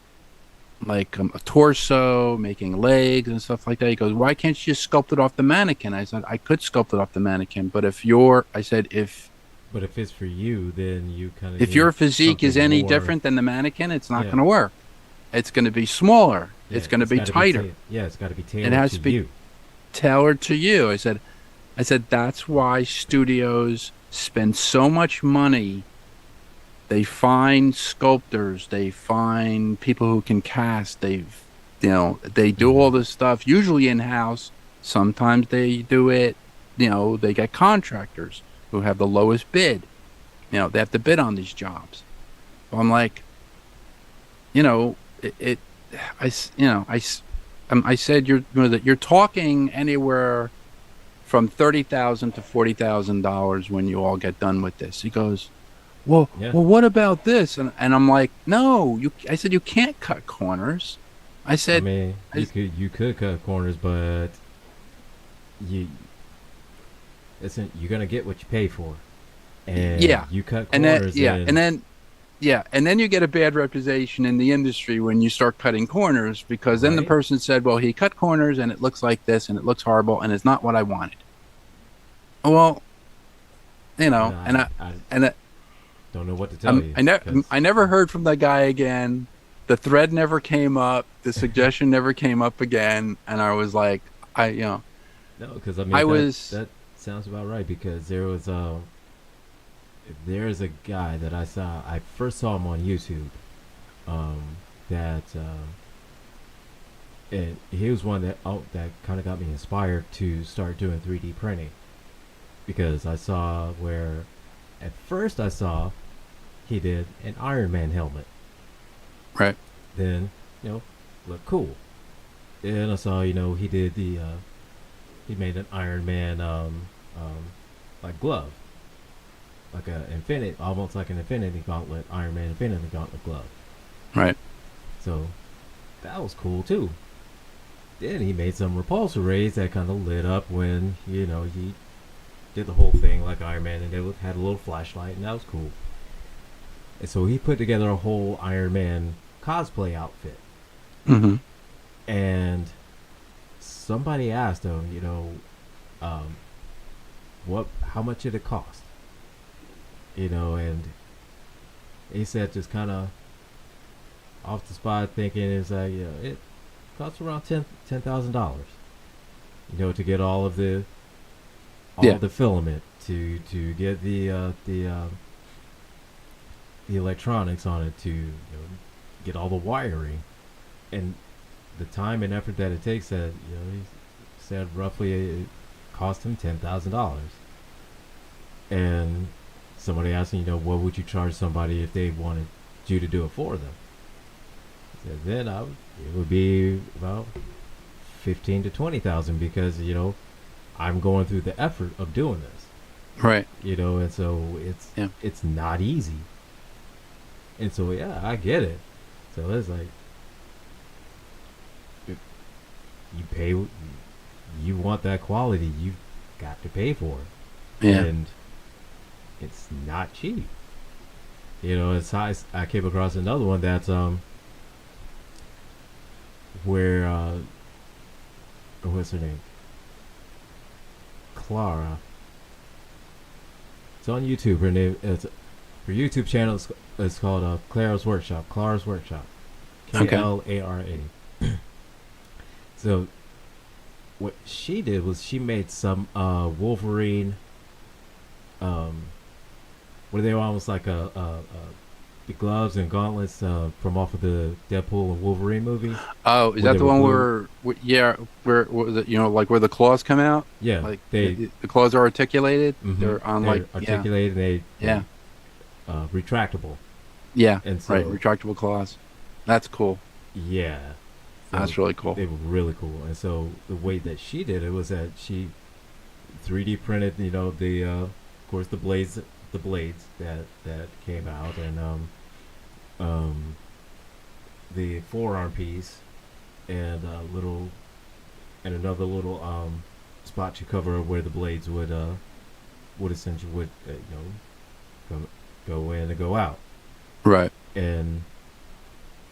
like a torso, making legs and stuff like that. He goes, why can't you just sculpt it off the mannequin? I said, I could sculpt it off the mannequin, but I said, But if it's for you, then you kind of if need your physique is something any more. different than the mannequin, it's not Yeah. going to work. It's going to be smaller. Yeah. It's going to It's be got to be. tighter. Yeah. It's got to be It tailored has to to be you. tailored to you. I said that's why studios spend so much money. They find sculptors, they find people who can cast, they do Mm-hmm. all this stuff, usually in house. Sometimes they do it, they get contractors who have the lowest bid. They have to bid on these jobs. So I'm like, you know, it I, s- you know, I, s- I said that you're talking anywhere from 30,000 to $40,000 when you all get done with this. He goes, well, Yeah. well, what about this? And I'm like, no, I said, you can't cut corners. I I said, mean, I, you could cut corners, but you you're gonna get what you pay for, and yeah. you cut And then, corners, yeah. And and then, yeah. And then you get a bad reputation in the industry when you start cutting corners because then the right. person said, well, he cut corners and it looks like this and it looks horrible and it's not what I wanted. Well, and I and don't know what to tell you because I never heard from that guy again. The thread never came up. The suggestion never came up again. And I was like, no, because I I mean was, that sounds about right because there's a guy that I first saw him on YouTube, um that and he was one that kind of got me inspired to start doing 3D printing because I saw where at first I saw he did an Iron Man helmet. right, Then, looked cool. Then I saw, he did he made an Iron Man like glove, like a infinite, almost like an Infinity Gauntlet, Iron Man Infinity Gauntlet glove. right, So that was cool too. Then he made some repulsor rays that kind of lit up when he did the whole thing like Iron Man, and had a little flashlight, and that was cool. And so he put together a whole Iron Man cosplay outfit. hmm And somebody asked him, um, how much did it cost? And he said, just kind of off the spot, thinking is like, it costs around $10,000. To get all yeah, of the filament, to get the electronics on it, to get all the wiring, and the time and effort that it takes. That he said roughly it cost him $10,000. And somebody asked him, what would you charge somebody if they wanted you to do it for them? He said, then it would be about 15 to 20,000 because I'm going through the effort of doing this, Right. and so Yeah. it's not easy. And so yeah, I get it. So it's like if you pay, you want that quality, you've got to pay for it, Yeah. and it's not cheap. It's I came across another one that's where what's her name? Clara. It's on YouTube. Her YouTube channel is called Clara's Workshop. Clara's Workshop. Okay. Klara. So what she did was she made some Wolverine. Where they were almost like the gloves and gauntlets from off of the Deadpool and Wolverine movie, Oh, is where that they the were one blue. yeah, where what was it? Like where the claws come out? Yeah, Like they the claws are articulated. hmm They're on like they're articulated. yeah, Retractable, yeah. and Right, so retractable claws. That's cool. yeah, so That's really cool. they were really cool. And so the way that she did it was that she 3D printed, the of course the blades that came out, and um, the forearm piece, and little and another little spot to cover where the blades would essentially would go, go in and go out, Right. and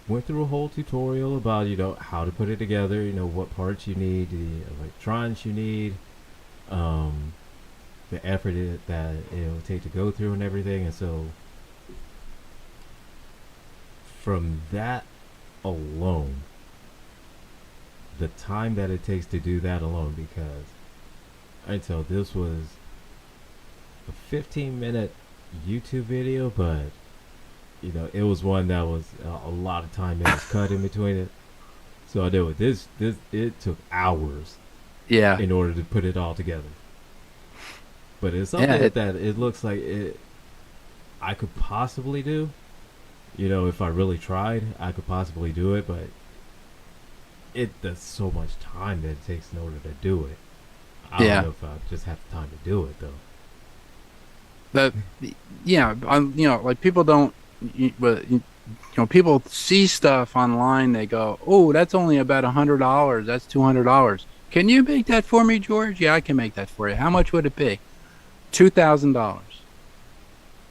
went through a whole tutorial about how to put it together, what parts you need, the electronics you need, um, the effort that it will take to go through and everything. And so from that alone, the time that it takes to do that alone, because until this was a 15-minute YouTube video, but it was one that was a lot of time that was cut in between it. So I did with this it took hours Yeah. in order to put it all together. But it's Yeah. something that it looks like I could possibly do. If I really tried, I could possibly do it, but there's so much time that it takes in order to do it. I don't Yeah. know if I just have the time to do it though. That. Yeah. Like people don't. But people see stuff online. They go, "Oh, that's only about $100. That's $200. Can you make that for me, George?" Yeah, I can make that for you. How much would it be? $2,000.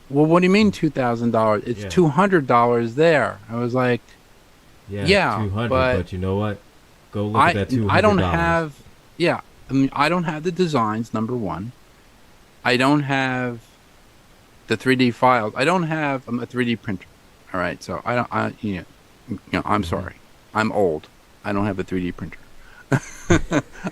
Well, what do you mean $2,000? It's Yeah, $200 there. I was like, yeah, yeah, 200. but But you know what? Go look at I that two I hundred don't dollars. have. Yeah, I mean, I don't have the designs. Number one, I don't have the 3D files. I don't have a 3D printer. All right, so I don't. I'm Mm-hmm. sorry. I'm old. I don't have a 3D printer.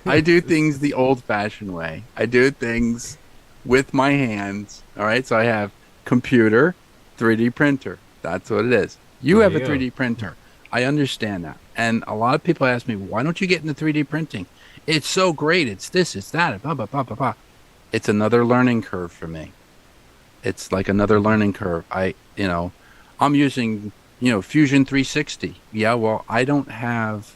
I do things the old-fashioned way. I do things with my hands. All right, so I have computer, 3D printer. That's what it is. You There have you a go. 3D printer. I understand that. And a lot of people ask me, why don't you get into 3D printing? It's so great. It's this, it's that, blah, blah, blah, blah, blah. It's another learning curve for me. It's like another learning curve. I'm using, Fusion 360. Yeah, well, I don't have,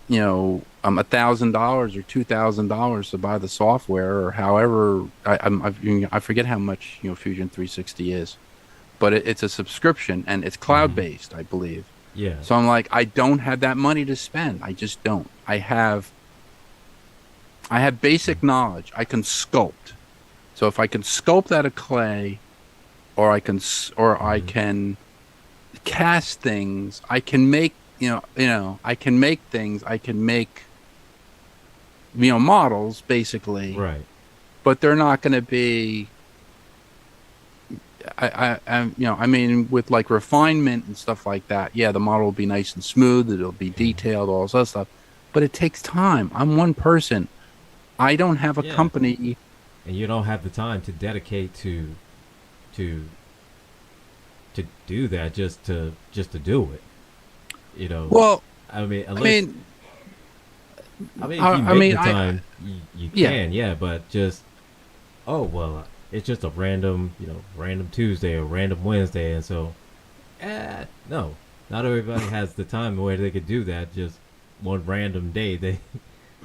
$1,000 or $2,000 to buy the software or however I forget how much Fusion 360 is, but it's a subscription and it's cloud Mm-hmm. based, I believe. Yeah. So I'm like, I don't have that money to spend. I just don't. I have basic knowledge. I can sculpt. So if I can sculpt out of clay, or I Mm-hmm. can cast things, I can make I can make things. I can make models basically, Right. but they're not going to be. I mean, with like refinement and stuff like that. Yeah, the model will be nice and smooth. It'll be detailed, all this other stuff, but it takes time. I'm one person. I don't have a Yeah. company. And you don't have the time to dedicate to to do that just to do it. You know, Well, I mean, I unless mean, if you I make mean, the time, you yeah, can, yeah. But just it's just a random Tuesday or random Wednesday, and so, no, not everybody has the time where they could do that. Just one random day,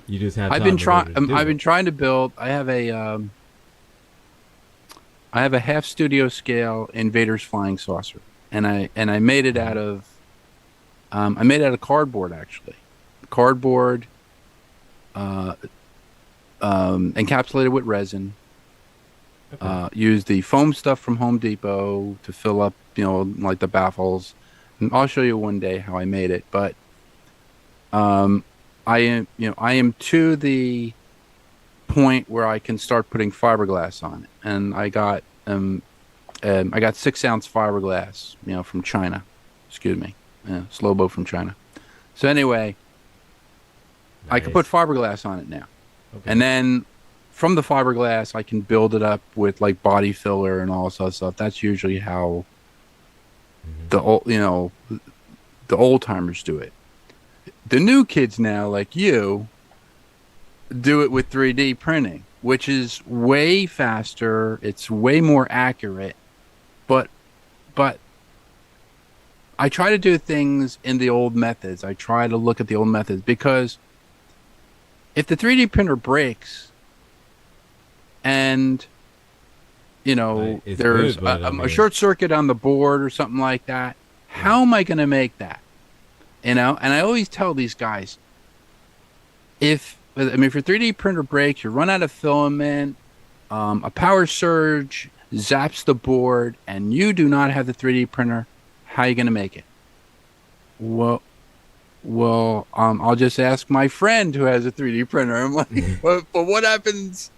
You just have time in order to do I've it. been trying to build. I have a half studio scale Invader's flying saucer, and I made it Hmm. out of I made it out of cardboard actually, cardboard uh, encapsulated with resin. Okay. Use the foam stuff from Home Depot to fill up, like the baffles. And I'll show you one day how I made it. But um, I am to the point where I can start putting fiberglass on it, and I got 6 ounce fiberglass, from China. Excuse me, slow boat from China. So anyway, I can put Nice. fiberglass on it now. And Okay. then from the fiberglass, I can build it up with like body filler and all this other stuff. That's usually how Hmm. the old, the old timers do it. The new kids now, like you, do it with 3D printing, which is way faster. It's way more accurate. But, but I try to do things in the old methods. I try to look at the old methods because if the 3D printer breaks and Like it's there's good, but I a mean, short circuit on the board or something like that. right. How am I going to make that? And I always tell these guys, if your 3D printer breaks, you run out of filament, a power surge zaps the board, and you do not have the 3D printer, how are you going to make it? Well, I'll just ask my friend who has a 3D printer. I'm like, but what happens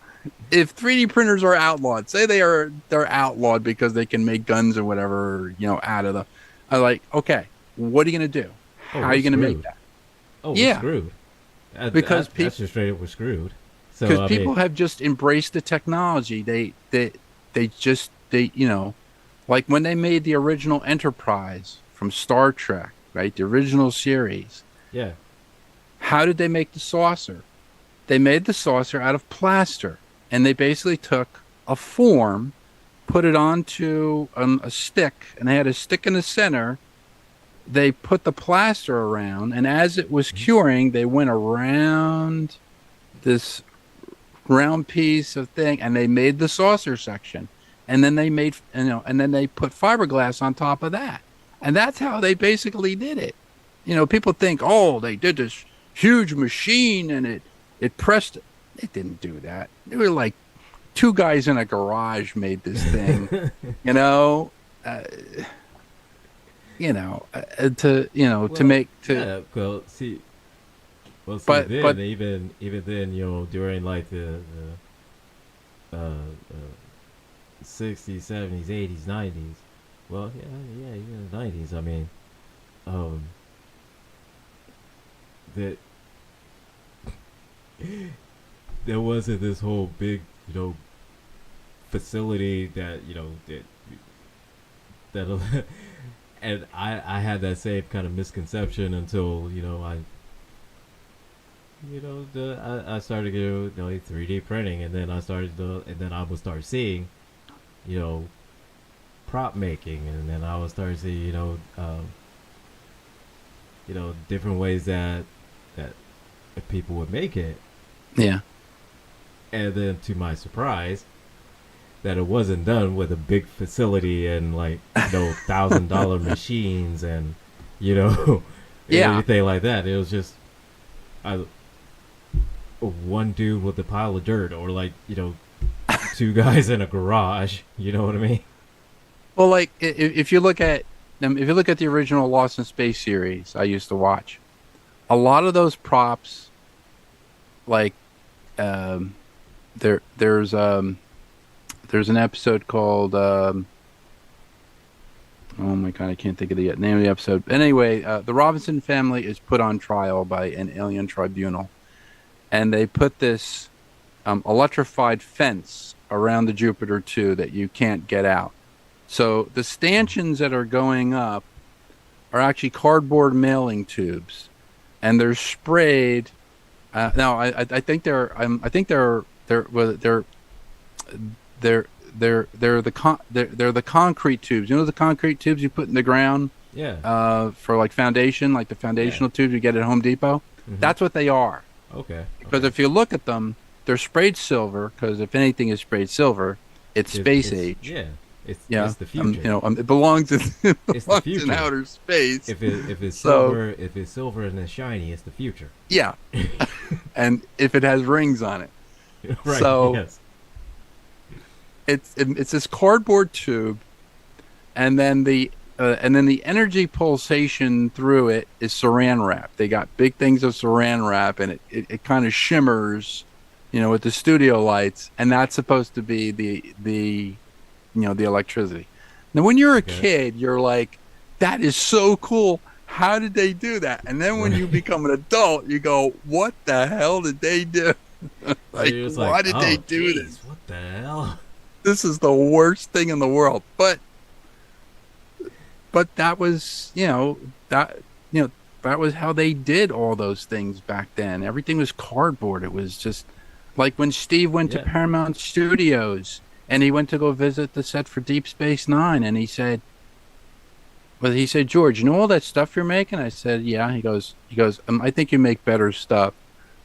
if 3D printers are outlawed? Say they're outlawed because they can make guns or whatever, out of the. I like, okay, what are you gonna do? Oh, How are we're you gonna make screwed. that? Oh, we're Yeah, screwed. because That's people just straight up we're screwed. So because I mean, people have just embraced the technology. They like when they made the original Enterprise from Star Trek, right? The original series. yeah. How did they make the saucer? They made the saucer out of plaster, and they basically took a form, put it onto a stick, and they had a stick in the center. They put the plaster around, and as it was Mhm. curing, they went around this round piece of thing, and they made the saucer section, and then they made, and then they put fiberglass on top of that, and that's how they basically did it. People think, oh, they did this huge machine and it pressed it. It didn't do that. They were like two guys in a garage made this thing, you know, uh, to Well, make to, yeah. Well, see, but then even then, during like the 60s, 70s, 80s, 90s. Well, yeah, yeah, even the 90s. I mean, um, that there wasn't this whole big, facility that that and I had that same kind of misconception until I started to 3D printing, and then and then I would start seeing you know prop making, and then I would start seeing different ways that people would make it, yeah, and then to my surprise that it wasn't done with a big facility and like $1,000 machines and and yeah. anything like that. It was just I, one dude with a pile of dirt, or like two guys in a garage. You know what I mean? Well, like if you look at the original Lost in Space series I used to watch, a lot of those props, like um, there's an episode called oh my god, I can't think of the name of the episode. Anyway, the Robinson family is put on trial by an alien tribunal, and they put this electrified fence around the Jupiter 2 that you can't get out. So the stanchions that are going up are actually cardboard mailing tubes, and they're sprayed. No, I think I think they're they're the concrete tubes. You know the concrete tubes you put in the ground Yeah. for like foundation, like the Yeah. foundational tubes you get at Home Depot. Hmm. That's what they are. Okay. Because Okay. if you look at them, they're sprayed silver. Because if anything is sprayed silver, it's space It's age. yeah. Yeah, It's the future. it belongs in it It's the belongs in future. outer space. If So it's silver and it's shiny, it's the future. yeah, and if it has rings on it, Right. so Yes. it's this cardboard tube, and then the energy pulsation through it is saran wrap. They got big things of saran wrap, and it kind of shimmers, with the studio lights, and that's supposed to be the electricity. Now, when you're a Okay. kid, you're like, that is so cool. How did they do that? And then when you Right. become an adult, you go, what the hell did they do? Like, You're just like, why did they oh, do jeez, this? what the hell? This is the worst thing in the world. But that was, you know, that was how they did all those things back then. Everything was cardboard. It was just like when Steve went to Yeah. Paramount Studios and he went to go visit the set for Deep Space Nine, and he said, George, you know all that stuff you're making? I said, yeah. He goes, I think you make better stuff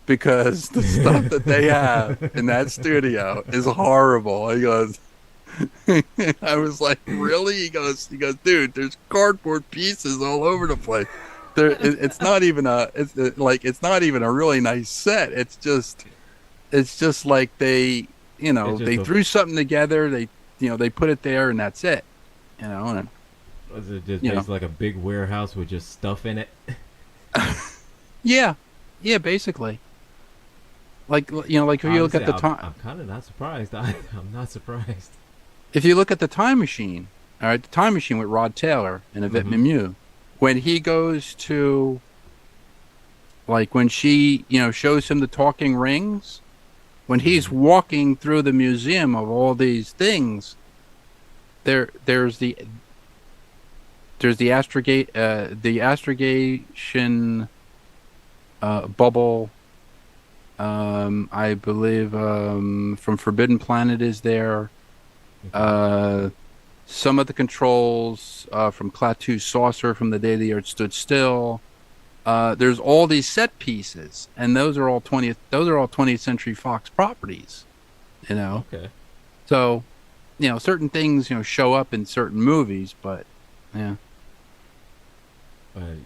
because the stuff that they have in that studio is horrible. He goes, I was like, really? He goes, dude, there's cardboard pieces all over the place. It's not even it's not even a really nice set. It's just like It's just they a threw something together. They put it there and that's it. And was it just you know, basically like a big warehouse with just stuff in it? yeah, yeah, basically. Like if you look Honestly, at the time, I'm kind of not surprised. I'm not surprised. if you look at the time machine, all right, the time machine with Rod Taylor and Yvette Mm-hmm. Mimieux, when he goes to like when she, shows him the talking rings, when he's Mm-hmm. walking through the museum of all these things, there's the astrogation bubble. I believe from Forbidden Planet is there. Okay. Uh, some of the controls from Klaatu's saucer from the day the Earth stood still. There's all these set pieces, and those are all 20th Century Fox properties. You know, Okay. so certain things show up in certain movies, but yeah,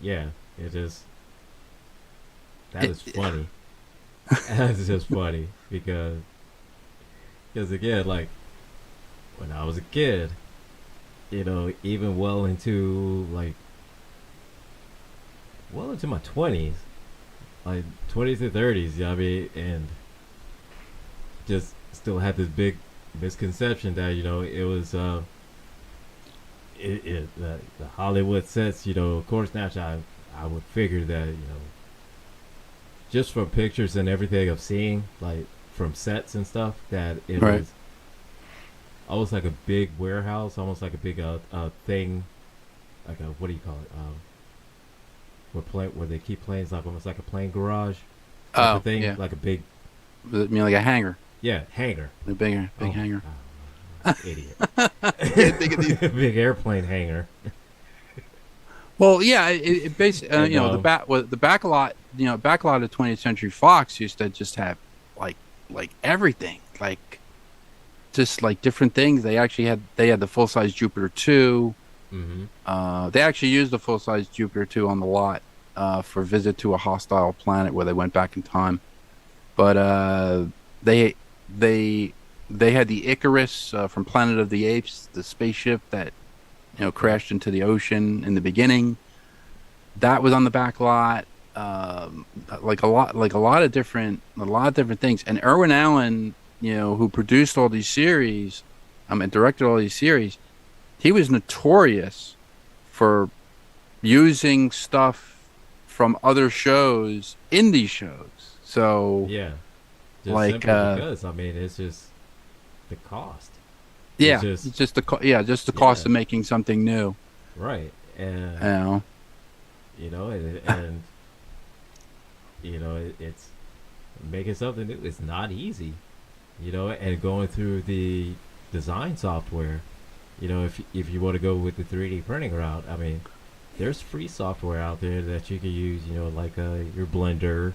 Yeah, it is. That it, is funny. That's just funny because again, like when I was a kid, even well into my 20s, like 20s to 30s. I mean, and just still had this big misconception that it was the Hollywood sets. Of course, naturally, I would figure that just from pictures and everything of seeing, like from sets and stuff, that it right. was almost like a big warehouse, almost like a big thing, like a what do you call it? Where they keep planes, like almost like a plane garage type of Oh thing, yeah, like a big I mean like a hanger, hangar. a big Oh, hanger. idiot! Can't think of these. Big airplane hangar. Well, yeah, it basically, And the back lot, back lot of 20th Century Fox used to just have like everything, like just like different things. They had the full size Jupiter 2. mm-hmm. They actually used the full size Jupiter 2 on the lot for Visit to a Hostile Planet, where they went back in time. But they they they had the Icarus from Planet of the Apes, the spaceship that Okay. crashed into the ocean in the beginning. That was on the back lot. Like a lot of different things. And Irwin Allen, who produced all these series, and directed all these series, he was notorious for using stuff from other shows in these shows. So, Yeah, just like, simply because I mean it's just the cost. It's yeah, just it's just the cost yeah, of making something new. right, You know, and it's making something new. It's not easy, and going through the design software. If you want to go with the 3D printing route, I mean, there's free software out there that you can use. Like your Blender,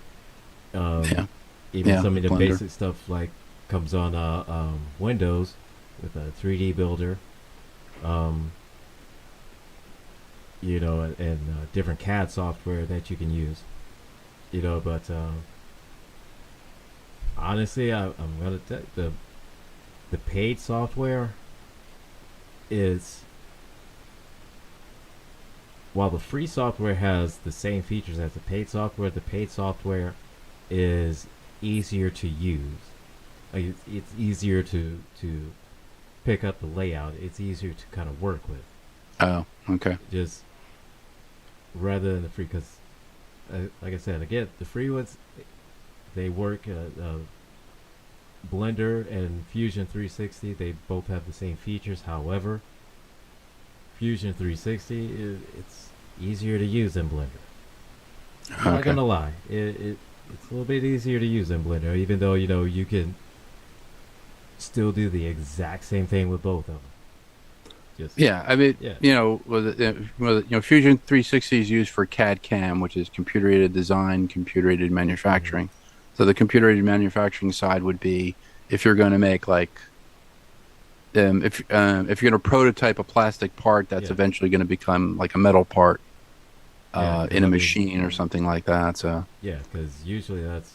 Um, Yeah. even Yeah. some of the Blender. basic stuff like comes on Windows with a 3D builder, um, and different CAD software that you can use. But honestly, I'm gonna tell you, the paid software is, while the free software has the same features as the paid software is easier to use. It's easier to pick up the layout. It's easier to kind of work with, Oh, okay. just rather than the free. Because, like I said, again, the free ones, they work. Blender and Fusion 360, they both have the same features. However, Fusion 360 it's easier to use than Blender. I'm not Okay. gonna lie, it's a little bit easier to use than Blender, even though you can still do the exact same thing with both of them. Just Yeah, I mean, yeah, Fusion 360 is used for CAD CAM, which is computer aided design, computer aided mm-hmm. manufacturing. So the computer aided manufacturing side would be if you're going to make like if you're going to prototype a plastic part that's Yeah, eventually going to become like a metal part yeah. Because in a I mean, machine or something like that. So yeah, because usually that's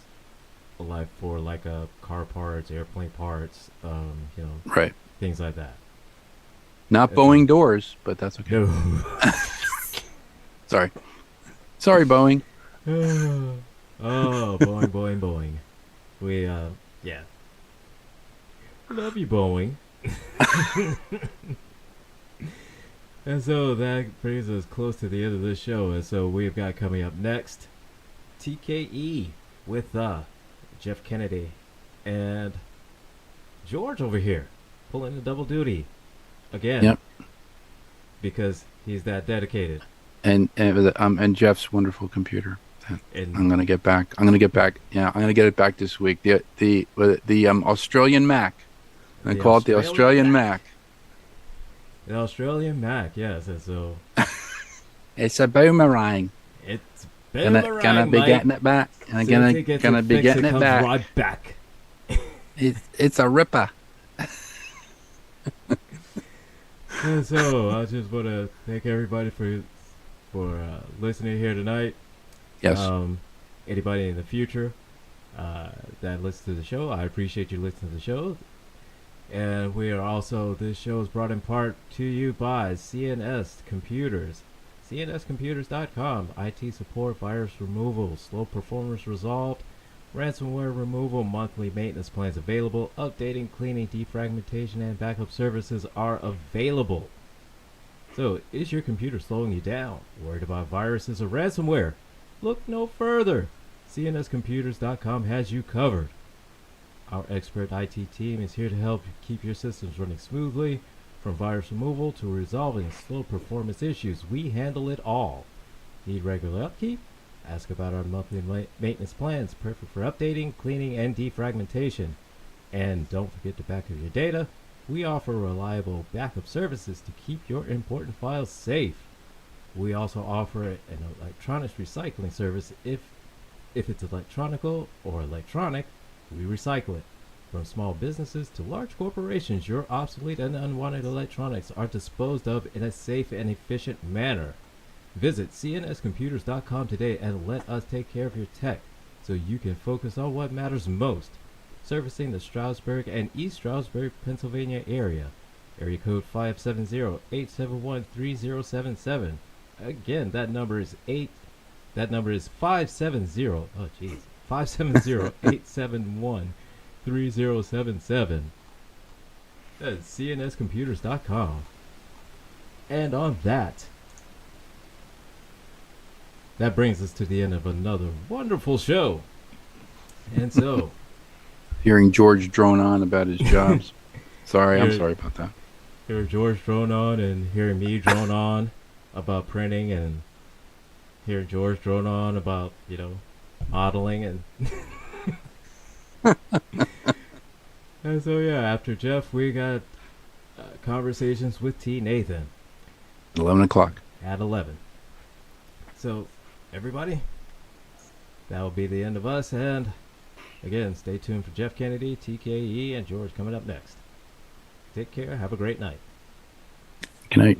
like for like car parts, airplane parts, right, things like that. not So Boeing doors, but that's okay. no. Sorry, sorry, Boeing. Oh, Boeing, Boeing, Boeing. We yeah, love you, Boeing. And so that brings us close to the end of this show. And so we've got coming up next TKE with Jeff Kennedy and George over here pulling the double duty again Yep, because he's that dedicated. and Jeff's wonderful computer. And I'm gonna get back. I'm gonna get back. Yeah, I'm gonna get it back this week. The Australian Mac. I the call it the Australian Australian Mac. Mac. The Australian Mac, yes. And so It's a boomerang. it's Gonna boomerang, be mate. getting it back. And As I'm soon as gonna it gets it gonna be fixed, getting it it comes back. right back. It's a ripper. And so I just want to thank everybody for listening here tonight. Yes. Um, Anybody in the future that listens to the show, I appreciate you listening to the show. And we are also, this show is brought in part to you by CNS Computers. CNScomputers.com. IT support, virus removal, slow performance resolved, ransomware removal, monthly maintenance plans available, updating, cleaning, defragmentation, and backup services are available. So, is your computer slowing you down? Worried about viruses or ransomware? Look no further. CNScomputers.com has you covered. Our expert IT team is here to help you keep your systems running smoothly. From virus removal to resolving slow performance issues, we handle it all. Need regular upkeep? Ask about our monthly maintenance plans, perfect for updating, cleaning, and defragmentation. And don't forget to back up your data. We offer reliable backup services to keep your important files safe. We also offer an electronics recycling service. If it's electronical or electronic, we recycle it. From small businesses to large corporations, your obsolete and unwanted electronics are disposed of in a safe and efficient manner. Visit cnscomputers.com today and let us take care of your tech so you can focus on what matters most. Servicing the Stroudsburg and East Stroudsburg, Pennsylvania area. Area code 570-871-3077. Again, that number is 570, oh jeez, 570-871-3077. That's cnscomputers.com. And on that brings us to the end of another wonderful show. And so, Hearing George drone on about his jobs. Sorry, I'm here, sorry about that. here George drone on and hearing me drone on about printing, and hear George drone on about, modeling and and so yeah, after Jeff we got conversations with T Nathan 11 o'clock. at 11. So everybody, that will be the end of us. And again, stay tuned for Jeff Kennedy, TKE, and George coming up next. Take care. Have a great night. Good night.